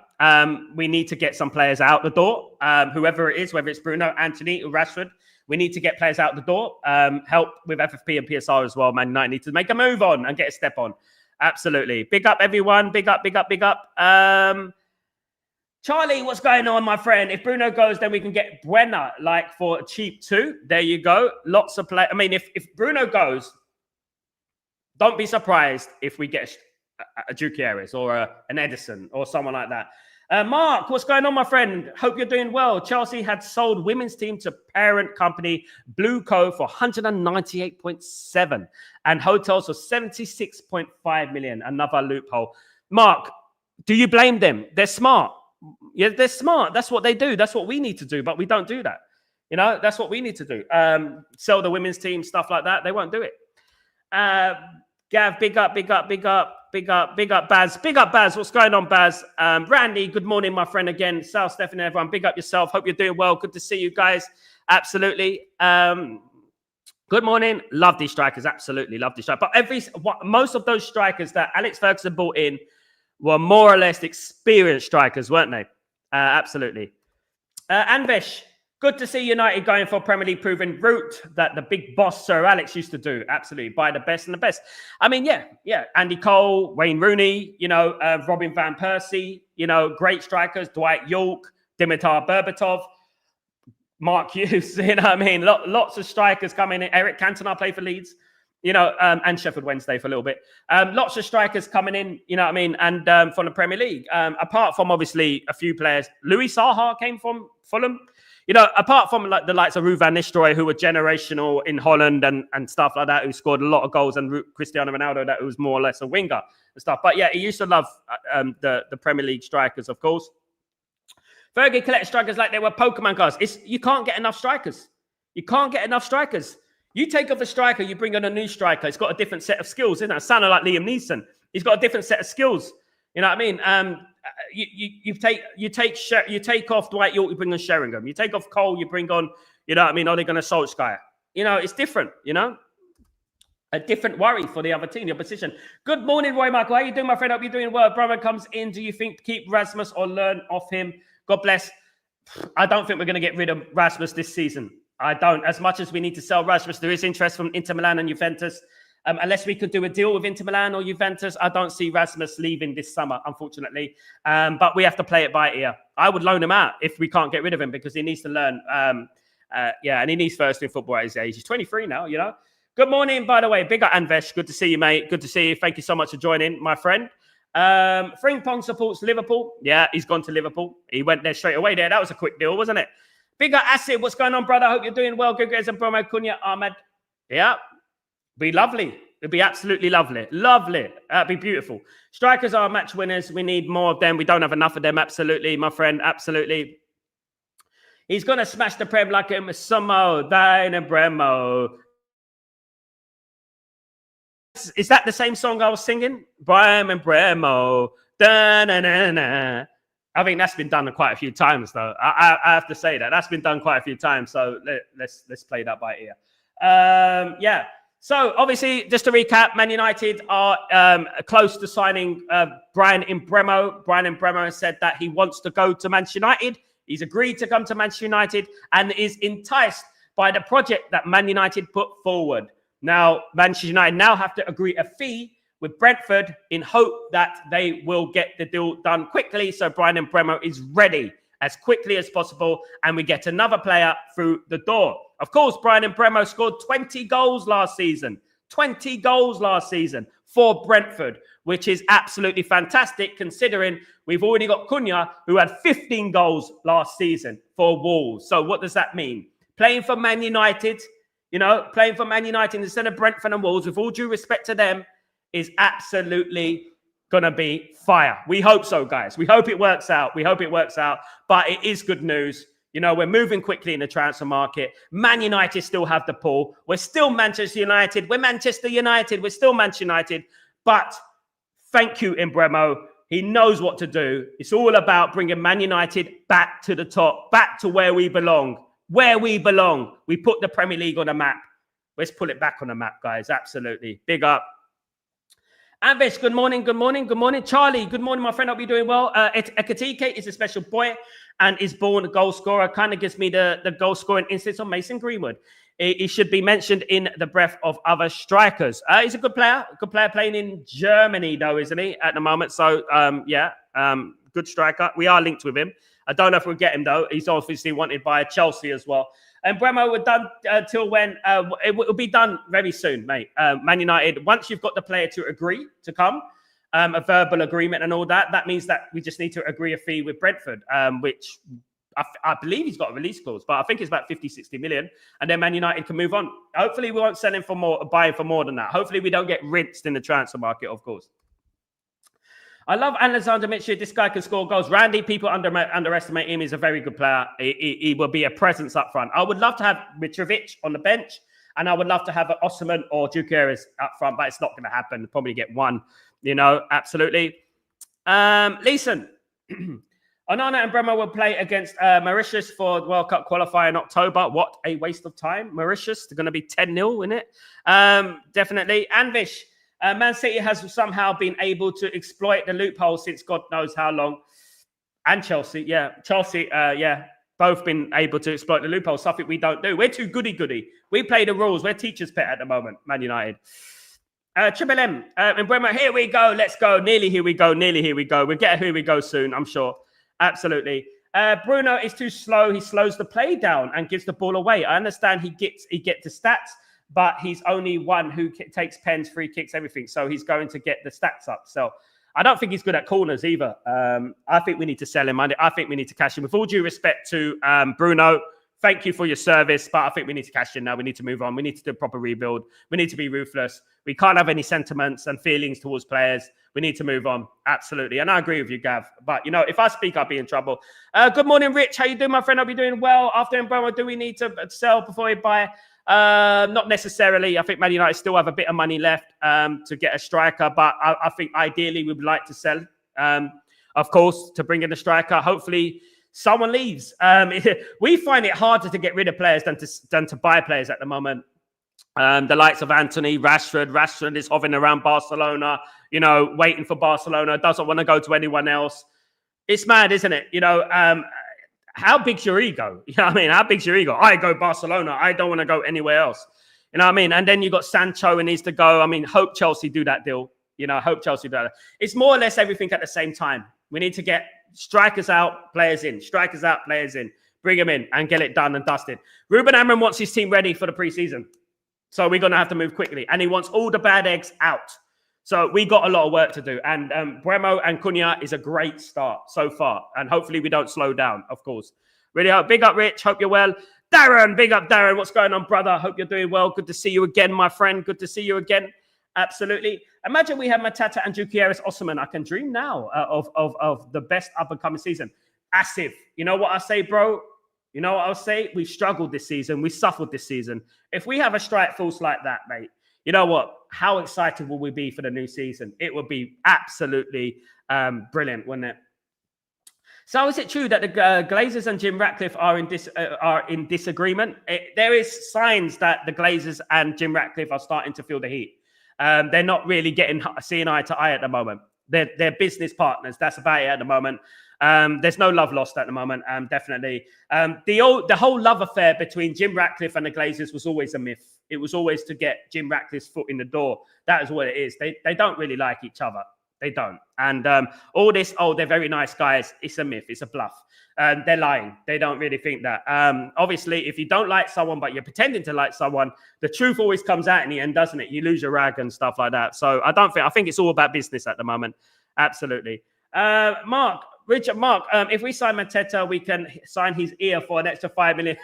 We need to get some players out the door. Whoever it is, whether it's Bruno, Anthony, or Rashford, we need to get players out the door. Help with FFP and PSR as well. Man United need to make a move on and get a step on. Absolutely. Big up, everyone. Big up. Charlie, what's going on, my friend? If Bruno goes, then we can get Brenner, like for cheap too. There you go. Lots of play. I mean, if Bruno goes, don't be surprised if we get a Duque or an Edison or someone like that. Mark, what's going on, my friend? Hope you're doing well. Chelsea had sold women's team to parent company Bluesky for 198.7 and hotels for 76.5 million. Another loophole. Mark, do you blame them? They're smart. Yeah, they're smart. That's what they do. That's what we need to do, but we don't do that. You know, that's what we need to do. Sell the women's team, stuff like that. They won't do it. Gav, big up, Baz. Big up, Baz. What's going on, Baz? Randy, good morning, my friend again. South Stephen, everyone. Big up yourself. Hope you're doing well. Good to see you guys. Absolutely. Good morning. Love these strikers. Absolutely love these strikers. But most of those strikers that Alex Ferguson brought in were more or less experienced strikers, weren't they? Absolutely. Anvesh, good to see United going for Premier League proven route that the big boss Sir Alex used to do. Absolutely. Buy the best and the best. I mean, yeah. Andy Cole, Wayne Rooney, Robin Van Persie, great strikers, Dwight York, Dimitar Berbatov, Mark Hughes, lots of strikers coming in. Eric Cantona played for Leeds, and Sheffield Wednesday for a little bit. Lots of strikers coming in, and from the Premier League. Apart from obviously a few players, Louis Saha came from Fulham. Apart from like the likes of Ruud van Nistelrooy, who were generational in Holland and stuff like that, who scored a lot of goals, and Cristiano Ronaldo, that was more or less a winger and stuff. But yeah, he used to love the Premier League strikers, of course. Fergie collects strikers like they were Pokemon cards. You can't get enough strikers. You take off a striker, you bring on a new striker. It's got a different set of skills, isn't it? Sounding like Liam Neeson. He's got a different set of skills. You know what I mean? You take off Dwight York, you bring on Sheringham. You take off Cole, you bring on, Ole Gunnar Solskjaer. It's different, A different worry for the other team, the opposition. Good morning, Roy Michael. How you doing, my friend? Hope you're doing well. Brother comes in. Do you think keep Rasmus or learn off him? God bless. I don't think we're going to get rid of Rasmus this season. I don't. As much as we need to sell Rasmus, there is interest from Inter Milan and Juventus. Unless we could do a deal with Inter Milan or Juventus, I don't see Rasmus leaving this summer, unfortunately. But we have to play it by ear. I would loan him out if we can't get rid of him because he needs to learn. And he needs first in football at his age. He's 23 now, Good morning, by the way. Big up, Anvesh. Good to see you, mate. Good to see you. Thank you so much for joining, my friend. Frimpong supports Liverpool. Yeah, he's gone to Liverpool. He went there straight away there. That was a quick deal, wasn't it? Big up, Acid. What's going on, brother? Hope you're doing well. Good guys and Bromo, Cunha, Ahmed. Yeah. Be lovely. It'd be absolutely lovely. Lovely. That'd be beautiful. Strikers are match winners. We need more of them. We don't have enough of them. Absolutely, my friend. Absolutely. He's going to smash the Prem like him. Samo, Dine and Bremo. Is that the same song I was singing? Brian and Bremo. Da-na-na-na. I think that's been done quite a few times, though. I have to say that. That's been done quite a few times. So let's play that by ear. Yeah. So, obviously, just to recap, Man United are close to signing Brian Mbeumo. Brian Mbeumo has said that he wants to go to Manchester United. He's agreed to come to Manchester United and is enticed by the project that Man United put forward. Now, Manchester United now have to agree a fee with Brentford in hope that they will get the deal done quickly. So, Brian Mbeumo is ready as quickly as possible, and we get another player through the door. Of course, Brian Mbeumo scored 20 goals last season. 20 goals last season for Brentford, which is absolutely fantastic considering we've already got Cunha, who had 15 goals last season for Wolves. So what does that mean? Playing for Man United, playing for Man United instead of Brentford and Wolves, with all due respect to them, is absolutely going to be fire. We hope so, guys. We hope it works out. But it is good news. We're moving quickly in the transfer market. Man United still have the pull. We're still Manchester United. We're Manchester United. We're still Manchester United. But thank you, Mbeumo. He knows what to do. It's all about bringing Man United back to the top, back to where we belong. Where we belong. We put the Premier League on the map. Let's pull it back on the map, guys. Absolutely. Big up. Anvesh, good morning. Charlie, good morning, my friend. Hope you're doing well. Ekatike is a special boy and is born a goal scorer. Kind of gives me the goal scoring instincts on Mason Greenwood. He should be mentioned in the breath of other strikers. He's a good player playing in Germany, though, isn't he, at the moment? So, good striker. We are linked with him. I don't know if we'll get him, though. He's obviously wanted by Chelsea as well. And Mbeumo, we're done till when? It will be done very soon, mate. Man United, once you've got the player to agree to come, a verbal agreement and all that, that means that we just need to agree a fee with Brentford, which I believe he's got a release clause, but I think it's about 50, 60 million. And then Man United can move on. Hopefully we won't sell him for more, buy him for more than that. Hopefully we don't get rinsed in the transfer market, of course. I love Alexander Mitchell. This guy can score goals. Randy, people underestimate him. He's a very good player. He will be a presence up front. I would love to have Mitrovic on the bench, and I would love to have Osimhen or Gyökeres up front, but it's not going to happen. Probably get one, absolutely. Listen, Onana and Mbeumo will play against Mauritius for World Cup qualifier in October. What a waste of time. Mauritius, they're going to be 10-0, isn't it? Definitely. Anvish. Man City has somehow been able to exploit the loophole since God knows how long. And Chelsea, both been able to exploit the loophole, something we don't do. We're too goody-goody. We play the rules. We're teacher's pet at the moment, Man United. Triple M, Mbeumo, here we go. Let's go. Nearly here we go. We'll get here we go soon, I'm sure. Absolutely. Bruno is too slow. He slows the play down and gives the ball away. I understand he gets the stats, but he's only one who takes pens, free kicks, everything. So he's going to get the stats up. So I don't think he's good at corners either. I think we need to sell him. I think we need to cash him. With all due respect to Bruno, thank you for your service, but I think we need to cash in now. We need to move on. We need to do a proper rebuild. We need to be ruthless. We can't have any sentiments and feelings towards players. We need to move on. Absolutely. And I agree with you, Gav. But, if I speak, I'll be in trouble. Good morning, Rich. How you doing, my friend? I'll be doing well. After Mbeumo, do we need to sell before we buy? Not necessarily. I think Man United still have a bit of money left to get a striker, but I think ideally we would like to sell, of course, to bring in a striker. Hopefully someone leaves. We find it harder to get rid of players than to buy players at the moment. The likes of Anthony, Rashford is hovering around Barcelona, waiting for Barcelona, doesn't want to go to anyone else. It's mad, isn't it? How big's your ego? How big's your ego? I go Barcelona. I don't want to go anywhere else. And then you got Sancho and needs to go. Hope Chelsea do that deal. Hope Chelsea do that. It's more or less everything at the same time. We need to get strikers out, players in. Strikers out, players in. Bring them in and get it done and dusted. Ruben Amorim wants his team ready for the preseason. So we're going to have to move quickly. And he wants all the bad eggs out. So we got a lot of work to do. And Mbeumo and Cunha is a great start so far. And hopefully we don't slow down, of course. Really hope. Big up, Rich. Hope you're well. Darren, big up, Darren. What's going on, brother? Hope you're doing well. Good to see you again, my friend. Good to see you again. Absolutely. Imagine we have Matata and Gyökeres Osimhen. I can dream now of the best up-and-coming season. Asif. You know what I say, bro? You know what I'll say? We've struggled this season. We suffered this season. If we have a strike force like that, mate, you know what? How excited will we be for the new season? It would be absolutely brilliant, wouldn't it? So is it true that the Glazers and Jim Ratcliffe are in disagreement? There is signs that the Glazers and Jim Ratcliffe are starting to feel the heat. They're not really seeing eye to eye at the moment. They're business partners. That's about it at the moment. There's no love lost at the moment, definitely. The whole love affair between Jim Ratcliffe and the Glazers was always a myth. It was always to get Jim Ratcliffe's foot in the door. That is what it is. They don't really like each other. They don't. And all this, oh, they're very nice guys. It's a myth. It's a bluff. They're lying. They don't really think that. Obviously, if you don't like someone, but you're pretending to like someone, the truth always comes out in the end, doesn't it? You lose your rag and stuff like that. So I think it's all about business at the moment. Absolutely. Richard Mark, if we sign Mateta, we can sign his ear for an extra 5 million.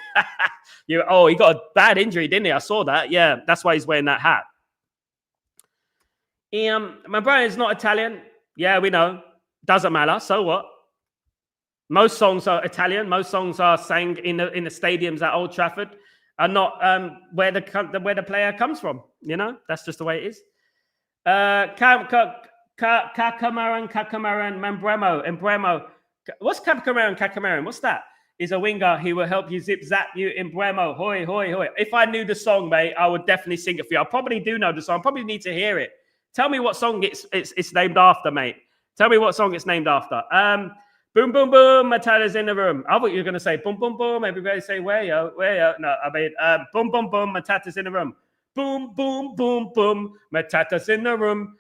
He got a bad injury, didn't he? I saw that. Yeah, that's why he's wearing that hat. My brother is not Italian. Yeah, we know. Doesn't matter. So what? Most songs are Italian. Most songs are sang in the stadiums at Old Trafford, are not where the player comes from. You know, that's just the way it is. Kakamaran, Mbeumo. What's Kakamaran? What's that? He's a winger. He will help you zap you in Mbeumo. Hoi, hoi, hoi. If I knew the song, mate, I would definitely sing it for you. I probably do know the song. I probably need to hear it. Tell me what song it's named after, mate. Tell me what song it's named after. Boom, boom, boom, Matata's in the room. I thought you were going to say boom, boom, boom. Everybody say, where yo? No, I mean, boom, boom, boom, Matata's in the room. Boom, boom, boom, boom, Matata's in the room.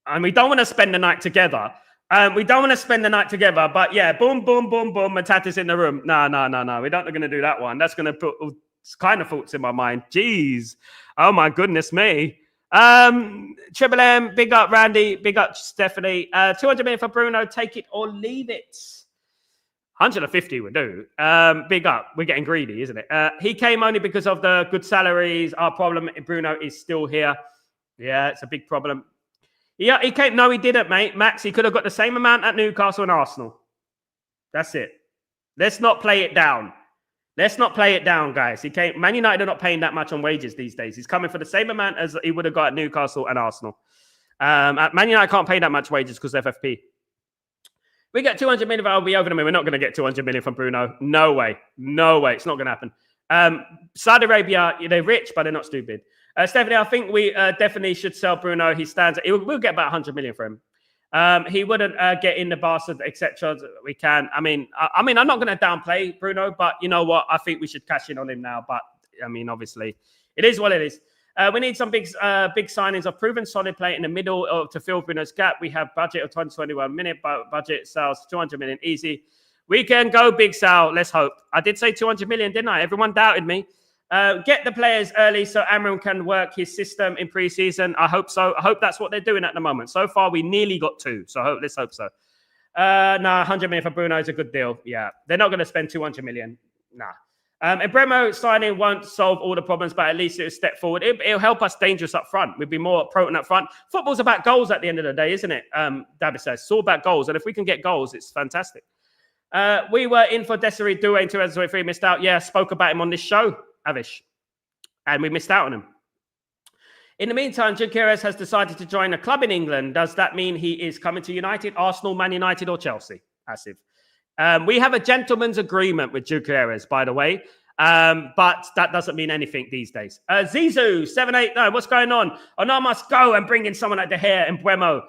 And we don't want to spend the night together. But yeah, boom, boom, boom, boom, Matata's in the room. No. We're not going to do that one. That's going to put all kind of thoughts in my mind. Jeez. Oh, my goodness me. Triple M, big up Randy, big up Stephanie. 200 million for Bruno, take it or leave it. 150 would do. Big up. We're getting greedy, isn't it? He came only because of the good salaries. Our problem, Bruno is still here. Yeah, it's a big problem. Yeah, he came. No, he didn't, mate. Max, he could have got the same amount at Newcastle and Arsenal. That's it. Let's not play it down. Guys. He came. Man United are not paying that much on wages these days. He's coming for the same amount as he would have got at Newcastle and Arsenal. Man United can't pay that much wages because of FFP. We get 200 million. I'll be over the moon. We're not going to get 200 million from Bruno. No way. It's not going to happen. Saudi Arabia, they're rich, but they're not stupid. Stephanie, I think we definitely should sell Bruno. He stands. We'll get about 100 million for him. He wouldn't get in the Barca, etc. We can. I mean, I'm not going to downplay Bruno, but you know what? I think we should cash in on him now. But I mean, obviously, it is what it is. We need some big signings of proven solid play in the middle to fill Bruno's gap. We have budget of 2021 minute, but budget sales 200 million easy. We can go big sale. Let's hope. I did say 200 million, didn't I? Everyone doubted me. Get the players early so Amram can work his system in pre-season. I hope so. I hope that's what they're doing at the moment. So far, we nearly got 2. So let's hope so. 100 million for Bruno is a good deal. Yeah, they're not going to spend 200 million. Nah. Mbeumo signing won't solve all the problems, but at least it'll step forward. It'll help us dangerous up front. We'll be more potent up front. Football's about goals at the end of the day, isn't it? David says it's all about goals. And if we can get goals, it's fantastic. We were in for Desiree Doué in 2023, missed out. Yeah, spoke about him on this show. Avish. And we missed out on him. In the meantime, Gyökeres has decided to join a club in England. Does that mean he is coming to United, Arsenal, Man United, or Chelsea? Asif. We have a gentleman's agreement with Gyökeres, by the way. But that doesn't mean anything these days. Zizou, 789. What's going on? Oh, no, I must go and bring in someone like De Gea and Mbeumo.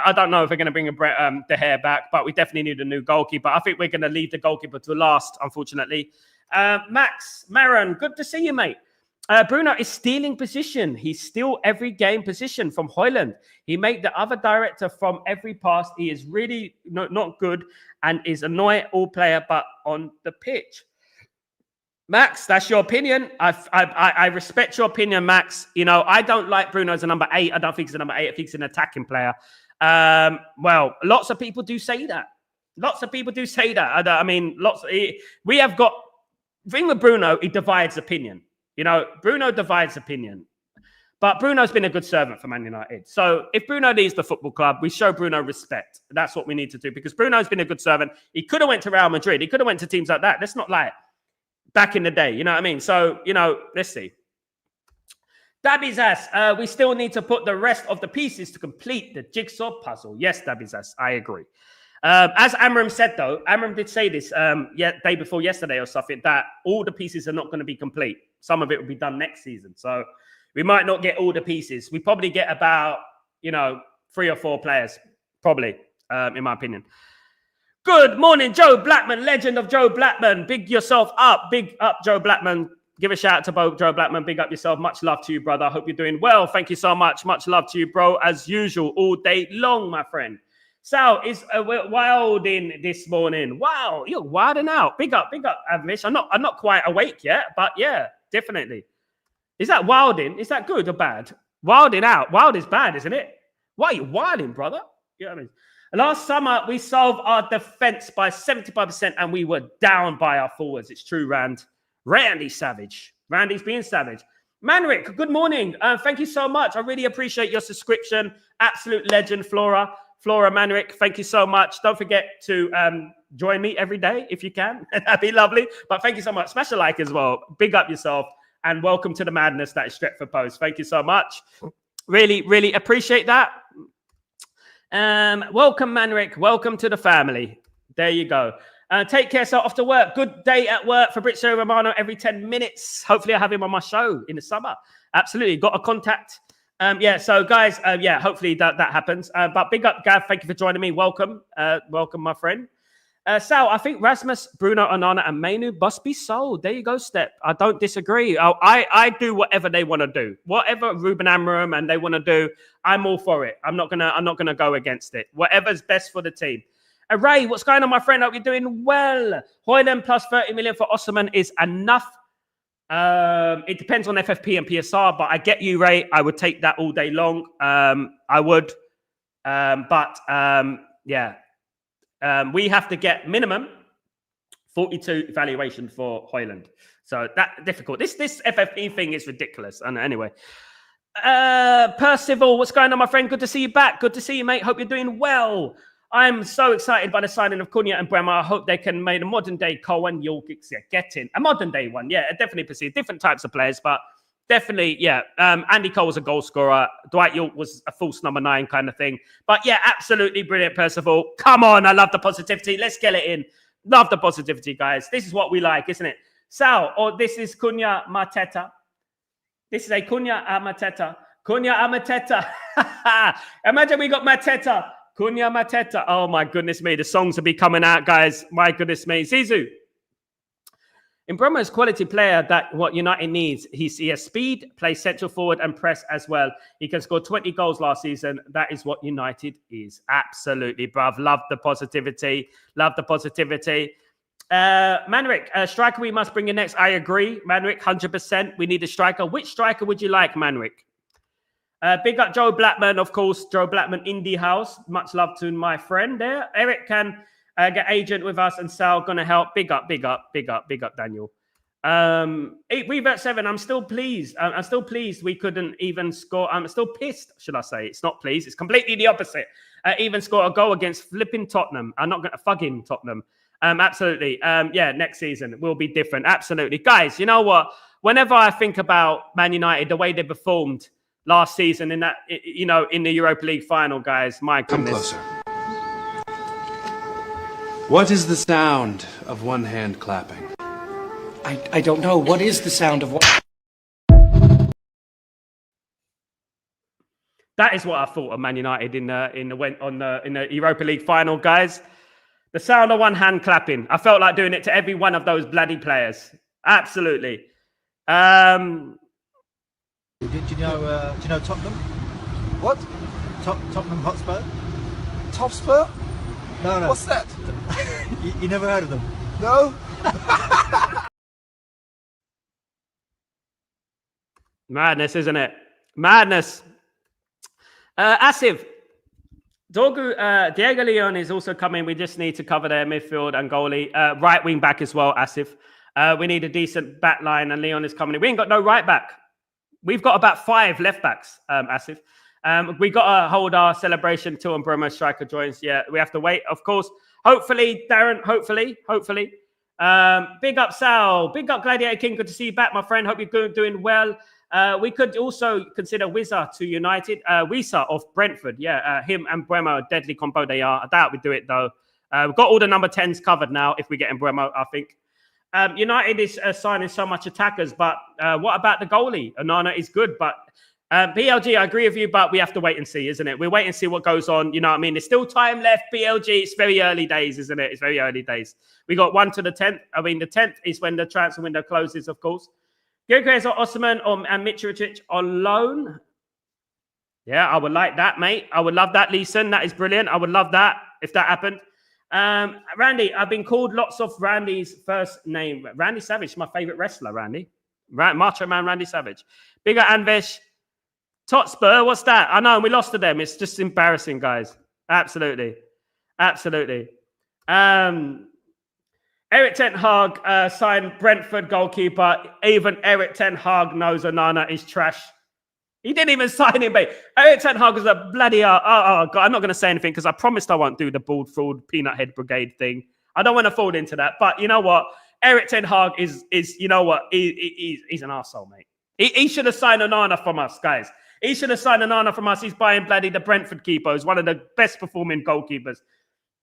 I don't know if we're going to bring De Gea back, but we definitely need a new goalkeeper. I think we're going to leave the goalkeeper to last, unfortunately. Max Maron, good to see you, mate. Bruno is stealing position. He's still every game position from Højlund. He made the other director from every pass. He is really not good and is annoying all player, but on the pitch. Max, that's your opinion. I respect your opinion, Max. I don't like Bruno as a number 8. I don't think he's a number 8. I think he's an attacking player. Well, lots of people do say that. We have got. The thing with Bruno, he divides opinion. Bruno divides opinion. But Bruno's been a good servant for Man United. So if Bruno leaves the football club, we show Bruno respect. That's what we need to do because Bruno's been a good servant. He could have went to Real Madrid. He could have went to teams like that. Let's not lie. Back in the day, you know what I mean? So, let's see. Dabizas, we still need to put the rest of the pieces to complete the jigsaw puzzle. Yes, Dabizas, I agree. As Amram said, though, Amram did say this day before yesterday or something, that all the pieces are not going to be complete. Some of it will be done next season. So we might not get all the pieces. We probably get about, 3 or 4 players, probably, in my opinion. Good morning, Joe Blackman, legend of Joe Blackman. Big yourself up. Big up, Joe Blackman. Give a shout out to Joe Blackman. Big up yourself. Much love to you, brother. I hope you're doing well. Thank you so much. Much love to you, bro. As usual, all day long, my friend. Sal is wilding this morning. Wow, you're wilding out. Big up, Avish. I'm not quite awake yet, but yeah, definitely. Is that wilding? Is that good or bad? Wilding out. Wild is bad, isn't it? Why are you wilding, brother? You know what I mean? Last summer, we solved our defense by 75% and we were down by our forwards. It's true, Randy Savage. Randy's being savage. Manrick, good morning. Thank you so much. I really appreciate your subscription. Absolute legend, Flora Manrick. Thank you so much. Don't forget to join me every day if you can. That'd be lovely. But thank you so much. Smash a like as well. Big up yourself. And welcome to the madness that is Stretford Post. Thank you so much. Really, really appreciate that. Welcome, Manrick. Welcome to the family. There you go. Take care. So off to work. Good day at work. Fabrizio Romano every 10 minutes. Hopefully I have him on my show in the summer. Absolutely. Got a contact. So guys, hopefully that happens. But big up, Gav. Thank you for joining me. Welcome. Welcome, my friend. Sal, I think Rasmus, Bruno, Onana, and Mainu must be sold. There you go, Step. I don't disagree. I do whatever they want to do. Whatever Ruben Amorim and they want to do, I'm all for it. I'm not gonna go against it. Whatever's best for the team. Ray, what's going on, my friend? Hope you're doing well. Hoyland plus 30 million for Osman is enough. It depends on FFP and PSR, but I get you, Ray. I would take that all day long. I would. We have to get minimum 42 evaluation for Hoyland. So that's difficult. This FFP thing is ridiculous. And anyway, Percival, what's going on, my friend? Good to see you back. Good to see you, mate. Hope you're doing well. I'm so excited by the signing of Cunha and Mbeumo. I hope they can make a modern day Cohen, Yorkix, get in. A modern day one, yeah. Definitely perceive different types of players, but definitely, yeah. Andy Cole was a goal scorer. Dwight York was a false number 9 kind of thing. But yeah, absolutely brilliant, Percival. Come on, I love the positivity. Let's get it in. Love the positivity, guys. This is what we like, isn't it? Sal, this is Cunha Mateta. This is a Cunha Mateta. Cunha Mateta. Imagine we got Mateta. Cunha Mateta. Oh, my goodness me. The songs will be coming out, guys. My goodness me. Zizou. Mbeumo is a quality player that what United needs. He has speed, plays central forward and press as well. He can score 20 goals last season. That is what United is. Absolutely, bruv. Love the positivity. Love the positivity. Manrick, striker we must bring in next. I agree. Manrick, 100%. We need a striker. Which striker would you like, Manrick? Big up Joe Blackman, of course. Joe Blackman, Indie House. Much love to my friend there. Eric can get agent with us and Sal gonna help. Big up, Daniel. Revert 7. I'm still pleased. I'm still pleased we couldn't even score. I'm still pissed, should I say? It's not pleased. It's completely the opposite. Even score a goal against flipping Tottenham. I'm not gonna fucking Tottenham. Absolutely. Next season will be different. Absolutely, guys. You know what? Whenever I think about Man United, the way they performed last season in that, in the Europa League final, guys, my goodness. Come closer. What is the sound of one hand clapping? I don't know. What is the sound of one? That is what I thought of Man United in the Europa League final, guys. The sound of one hand clapping. I felt like doing it to every one of those bloody players. Absolutely. Do you know Tottenham? What? Tottenham Hotspur? Topspur? No. What's that? you never heard of them? No. Madness, isn't it? Madness. Asif. Diego Leon is also coming. We just need to cover their midfield and goalie. Right wing back as well, Asif. We need a decent back line and Leon is coming in. We ain't got no right back. We've got about 5 left backs, Asif. We got to hold our celebration till Mbeumo striker joins. Yeah, we have to wait, of course. Hopefully, Darren, hopefully. Big up, Sal. Big up, Gladiator King. Good to see you back, my friend. Hope you're doing well. We could also consider Wizza to United. Wizza of Brentford. Yeah, him and Mbeumo, a deadly combo they are. I doubt we do it, though. We've got all the number 10s covered now if we get Mbeumo, I think. United is signing so much attackers, but what about the goalie? Onana is good, but PLG, I agree with you, but we have to wait and see, isn't it? We wait and see what goes on. You know what I mean? There's still time left. PLG, it's very early days, isn't it? It's very early days. We got 1 to the 10th. I mean, the 10th is when the transfer window closes, of course. Gyökeres or Osman and Mitrovic on loan. Yeah, I would like that, mate. I would love that, Leeson. That is brilliant. I would love that if that happened. Randy, I've been called lots of Randy's first name. Randy Savage, my favorite wrestler, Randy. Macho Man Randy Savage. Bigger Anvesh. Totspur, what's that? I know, we lost to them. It's just embarrassing, guys. Absolutely. Absolutely. Eric Ten Hag signed Brentford goalkeeper. Even Eric Ten Hag knows Onana is trash. He didn't even sign him, mate. Eric Ten Hag is a bloody... Oh, God, I'm not going to say anything because I promised I won't do the bald fraud peanut head brigade thing. I don't want to fall into that. But you know what? Eric Ten Hag is you know what? He's an arsehole, mate. He should have signed Onana from us, guys. He should have signed Onana from us. He's buying bloody the Brentford keeper, who's one of the best performing goalkeepers.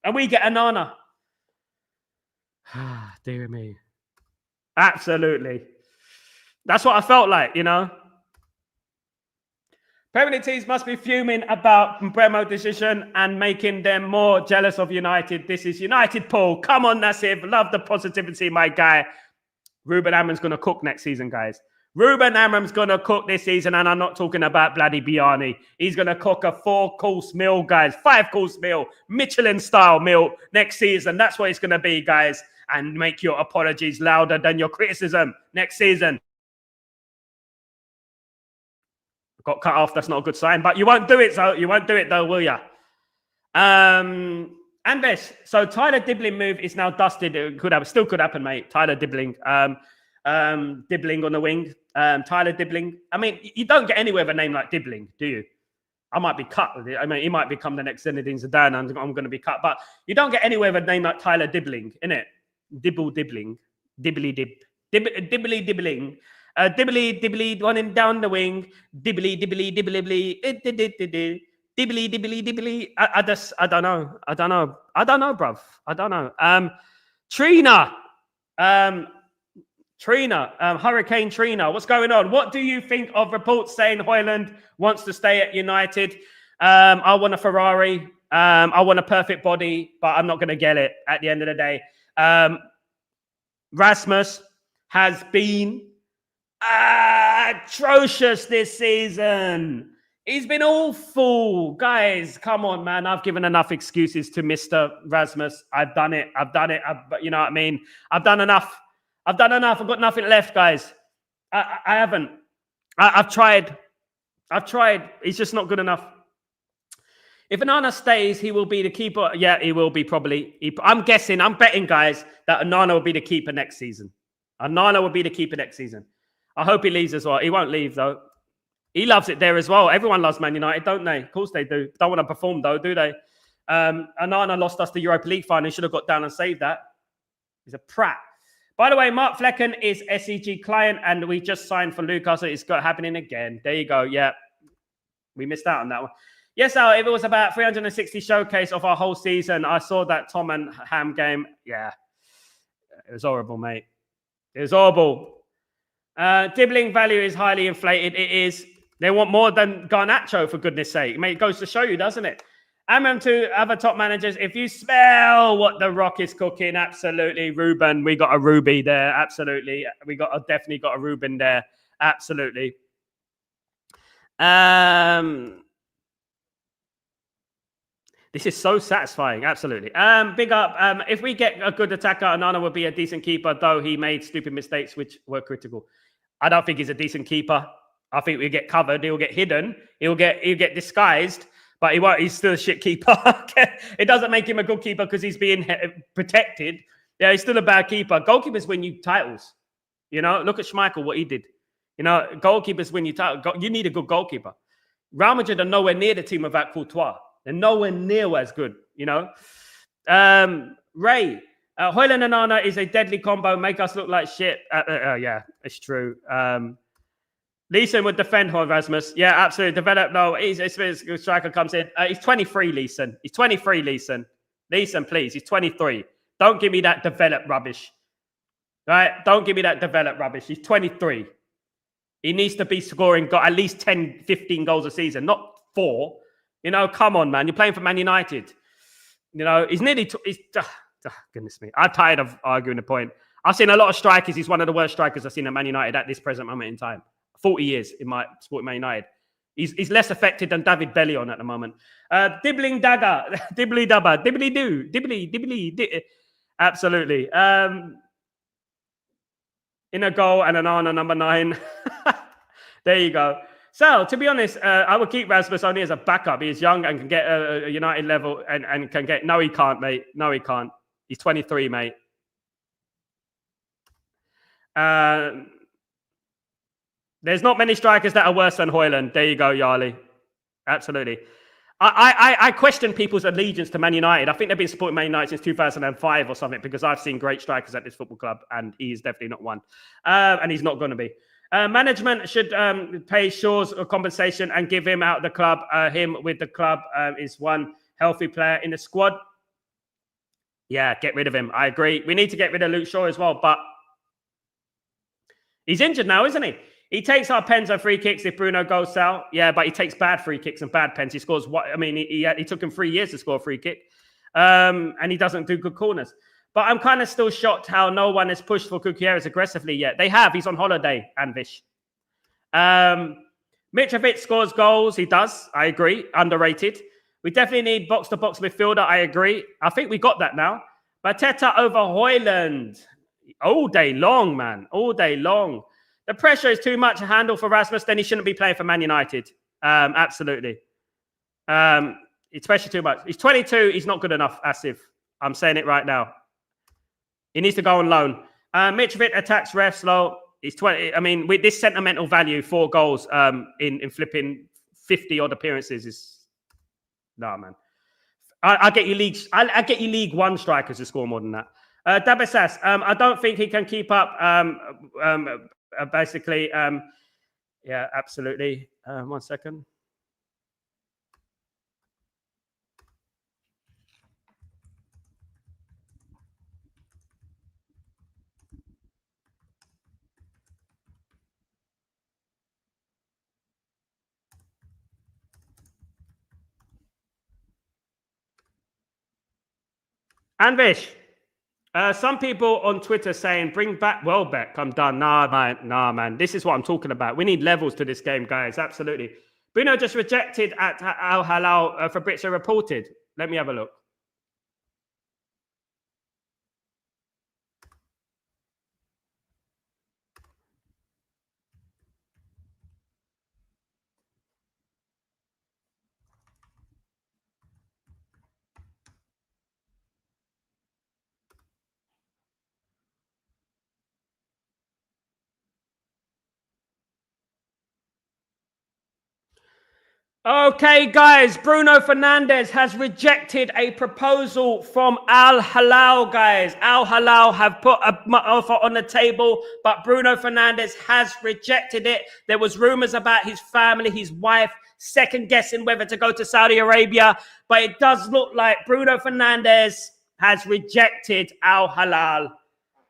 And we get Onana. Dear me. Absolutely. That's what I felt like, you know. Premier League teams must be fuming about Mbeumo decision and making them more jealous of United. This is United, Paul. Come on, Nassif. Love the positivity, my guy. Ruben Amram's going to cook next season, guys. Ruben Amram's going to cook this season, and I'm not talking about bloody Biani. He's going to cook a 4-course meal, guys. 5-course meal. Michelin-style meal next season. That's what it's going to be, guys. And make your apologies louder than your criticism next season. Got cut off. That's not a good sign. But you won't do it, so you won't do it, though, will ya? Anvesh. So Tyler Dibbling move is now dusted. It could have, still could happen, mate. Tyler Dibbling. Dibbling on the wing. Tyler Dibbling. I mean, you don't get anywhere with a name like Dibbling, do you? I might be cut with it. I mean, he might become the next Zinedine Zidane, and I'm going to be cut. But you don't get anywhere with a name like Tyler Dibbling, innit? Dibbling. Dibbly dib. Dibbly dibbling. Dibbly, running down the wing. Dibbly. Dibbly. I don't know. I don't know, bruv. I don't know. Trina. Hurricane Trina. What's going on? What do you think of reports saying Højlund wants to stay at United? I want a Ferrari. I want a perfect body, but I'm not going to get it at the end of the day. Rasmus has been atrocious this season. He's been awful. Guys, come on, man. I've given enough excuses to Mr. Rasmus. I've done it. You know what I mean? I've done enough. I've got nothing left, guys. I haven't. I've tried. He's just not good enough. If Onana stays, he will be the keeper. Yeah, he will be probably. I'm betting, guys, that Onana will be the keeper next season. Onana will be the keeper next season. I hope he leaves as well. He won't leave, though. He loves it there as well. Everyone loves Man United, don't they? Of course they do. Don't want to perform, though, do they? Onana lost us the Europa League final. He should have got down and saved that. He's a prat. By the way, Mark Flecken is SEG client, and we just signed for Lucas. It's got happening again. There you go. Yeah. We missed out on that one. Yes, Al, if it was about 360 showcase of our whole season, I saw that Tom and Ham game. Yeah. It was horrible, mate. It was horrible. Dibbling value is highly inflated. It is. They want more than Garnacho, for goodness sake. I mean, it goes to show you, doesn't it? Amram to other top managers. If you smell what the Rock is cooking, absolutely. Ruben, we got a Ruby there. Absolutely. Definitely got a Ruben there. Absolutely. This is so satisfying. Absolutely. Big up. If we get a good attacker, Onana would be a decent keeper, though he made stupid mistakes which were critical. I don't think he's a decent keeper. I think we'll get covered. He'll get hidden. He'll get disguised, but he won't. He's still a shit keeper. It doesn't make him a good keeper because he's being protected. Yeah, he's still a bad keeper. Goalkeepers win you titles. You know, look at Schmeichel, what he did. You know, goalkeepers win you titles. You need a good goalkeeper. Real Madrid are nowhere near the team without Courtois. They're nowhere near as good, you know. Ray, Højlund and Onana is a deadly combo. Make us look like shit. Yeah, it's true. Leeson would defend Rasmus. Yeah, absolutely. Develop. No, he's a striker comes in. He's 23, Leeson. He's 23, Leeson. Leeson, please. He's 23. Don't give me that develop rubbish. Right? Don't give me that develop rubbish. He's 23. He needs to be scoring at least 10, 15 goals a season, not 4. You know, come on, man. You're playing for Man United. You know, he's nearly... goodness me. I'm tired of arguing the point. I've seen a lot of strikers. He's one of the worst strikers I've seen at Man United at this present moment in time. 40 years in my sport at Man United. He's less effective than David Bellion at the moment. Dibbling dagger, dibbly dubber, dibbly doo, dibbly. Absolutely. In a goal and an Arna number 9. There you go. So, to be honest, I would keep Rasmus only as a backup. He's young and can get a United level and can get... No, he can't, mate. No, he can't. He's 23, mate. There's not many strikers that are worse than Højlund. There you go, Yarley. Absolutely. I question people's allegiance to Man United. I think they've been supporting Man United since 2005 or something because I've seen great strikers at this football club and he's definitely not one. And he's not going to be. Management should pay Shaw's a compensation and give him out of the club. Him with the club is one healthy player in the squad. Yeah, get rid of him. I agree. We need to get rid of Luke Shaw as well, but he's injured now, isn't he? He takes our pens and free kicks if Bruno goes out. Yeah, but he takes bad free kicks and bad pens. He scores what? I mean, he took him 3 years to score a free kick. And he doesn't do good corners. But I'm kind of still shocked how no one has pushed for Gutierrez aggressively yet. They have. He's on holiday, Anvish. Mitrovic scores goals. He does. I agree. Underrated. We definitely need box-to-box midfielder. I agree. I think we got that now. Mateta over Højlund. All day long, man. All day long. The pressure is too much to handle for Rasmus. Then he shouldn't be playing for Man United. Absolutely. It's pressure too much. He's 22. He's not good enough, Asif. I'm saying it right now. He needs to go on loan. Mitrovic attacks refs low. He's 20. I mean, with this sentimental value, 4 goals in flipping 50-odd appearances is... No, man. I get you league. I get you League One strikers to score more than that. Dabasas, I don't think he can keep up. Basically, yeah, absolutely. 1 second. Anvish, some people on Twitter saying, bring back Welbeck. I'm done. Nah, man. This is what I'm talking about. We need levels to this game, guys. Absolutely. Bruno just rejected at Al Hilal, Fabrizio reported. Let me have a look. Okay, guys, Bruno Fernandes has rejected a proposal from Al Hilal, guys. Al Hilal have put an offer on the table, but Bruno Fernandes has rejected it. There was rumors about his family, his wife, second-guessing whether to go to Saudi Arabia, but it does look like Bruno Fernandes has rejected Al Hilal.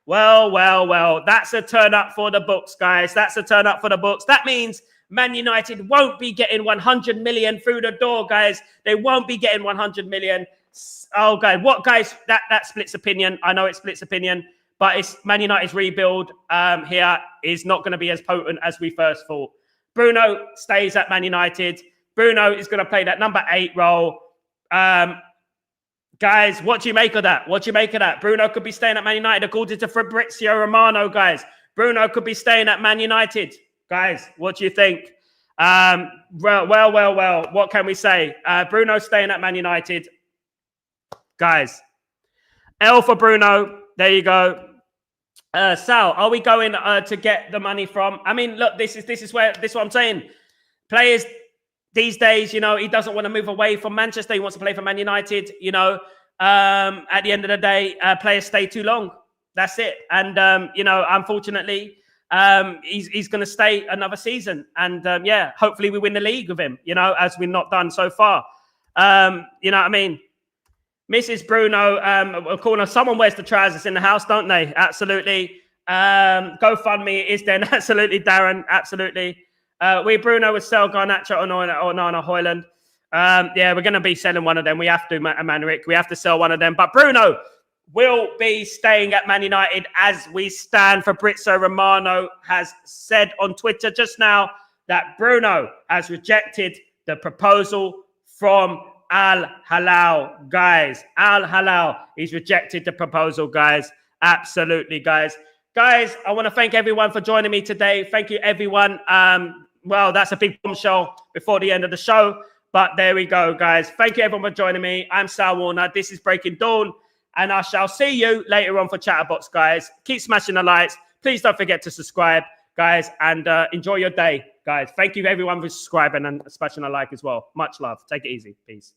Well, that's a turn up for the books, guys. That's a turn up for the books. That means Man United won't be getting 100 million through the door, guys. They won't be getting 100 million. Oh, guys, what, guys? That splits opinion. I know it splits opinion, but it's Man United's rebuild here is not going to be as potent as we first thought. Bruno stays at Man United. Bruno is going to play that number 8 role. Guys, what do you make of that? What do you make of that? Bruno could be staying at Man United according to Fabrizio Romano, guys. Bruno could be staying at Man United. Guys, what do you think? Well, what can we say? Bruno staying at Man United. Guys, L for Bruno. There you go. Sal, are we going to get the money from? I mean, look, this is what I'm saying. Players these days, you know, he doesn't want to move away from Manchester. He wants to play for Man United. You know, at the end of the day, players stay too long. That's it. And you know, unfortunately, he's going to stay another season. And yeah, hopefully we win the league with him, you know, as we've not done so far. You know what I mean? Mrs. Bruno, corner, someone wears the trousers in the house, don't they? Absolutely. GoFundMe is then. Absolutely, Darren. Absolutely. We, Bruno, would sell Garnacho or Nana Højlund. Yeah, we're going to be selling one of them. We have to, Manrick. We have to sell one of them. But Bruno, will be staying at Man United as we stand. Fabrizio Romano has said on Twitter just now that Bruno has rejected the proposal from Al Hilal, guys. Al Hilal, he's rejected the proposal, guys. Absolutely, guys. Guys, I want to thank everyone for joining me today. Thank you, everyone. Well, that's a big bombshell before the end of the show, but there we go, guys. Thank you, everyone, for joining me. I'm Sal Warner. This is Breaking Dawn, and I shall see you later on for Chatterbox, guys. Keep smashing the likes. Please don't forget to subscribe, guys, and enjoy your day, guys. Thank you, everyone, for subscribing and smashing a like as well. Much love. Take it easy. Peace.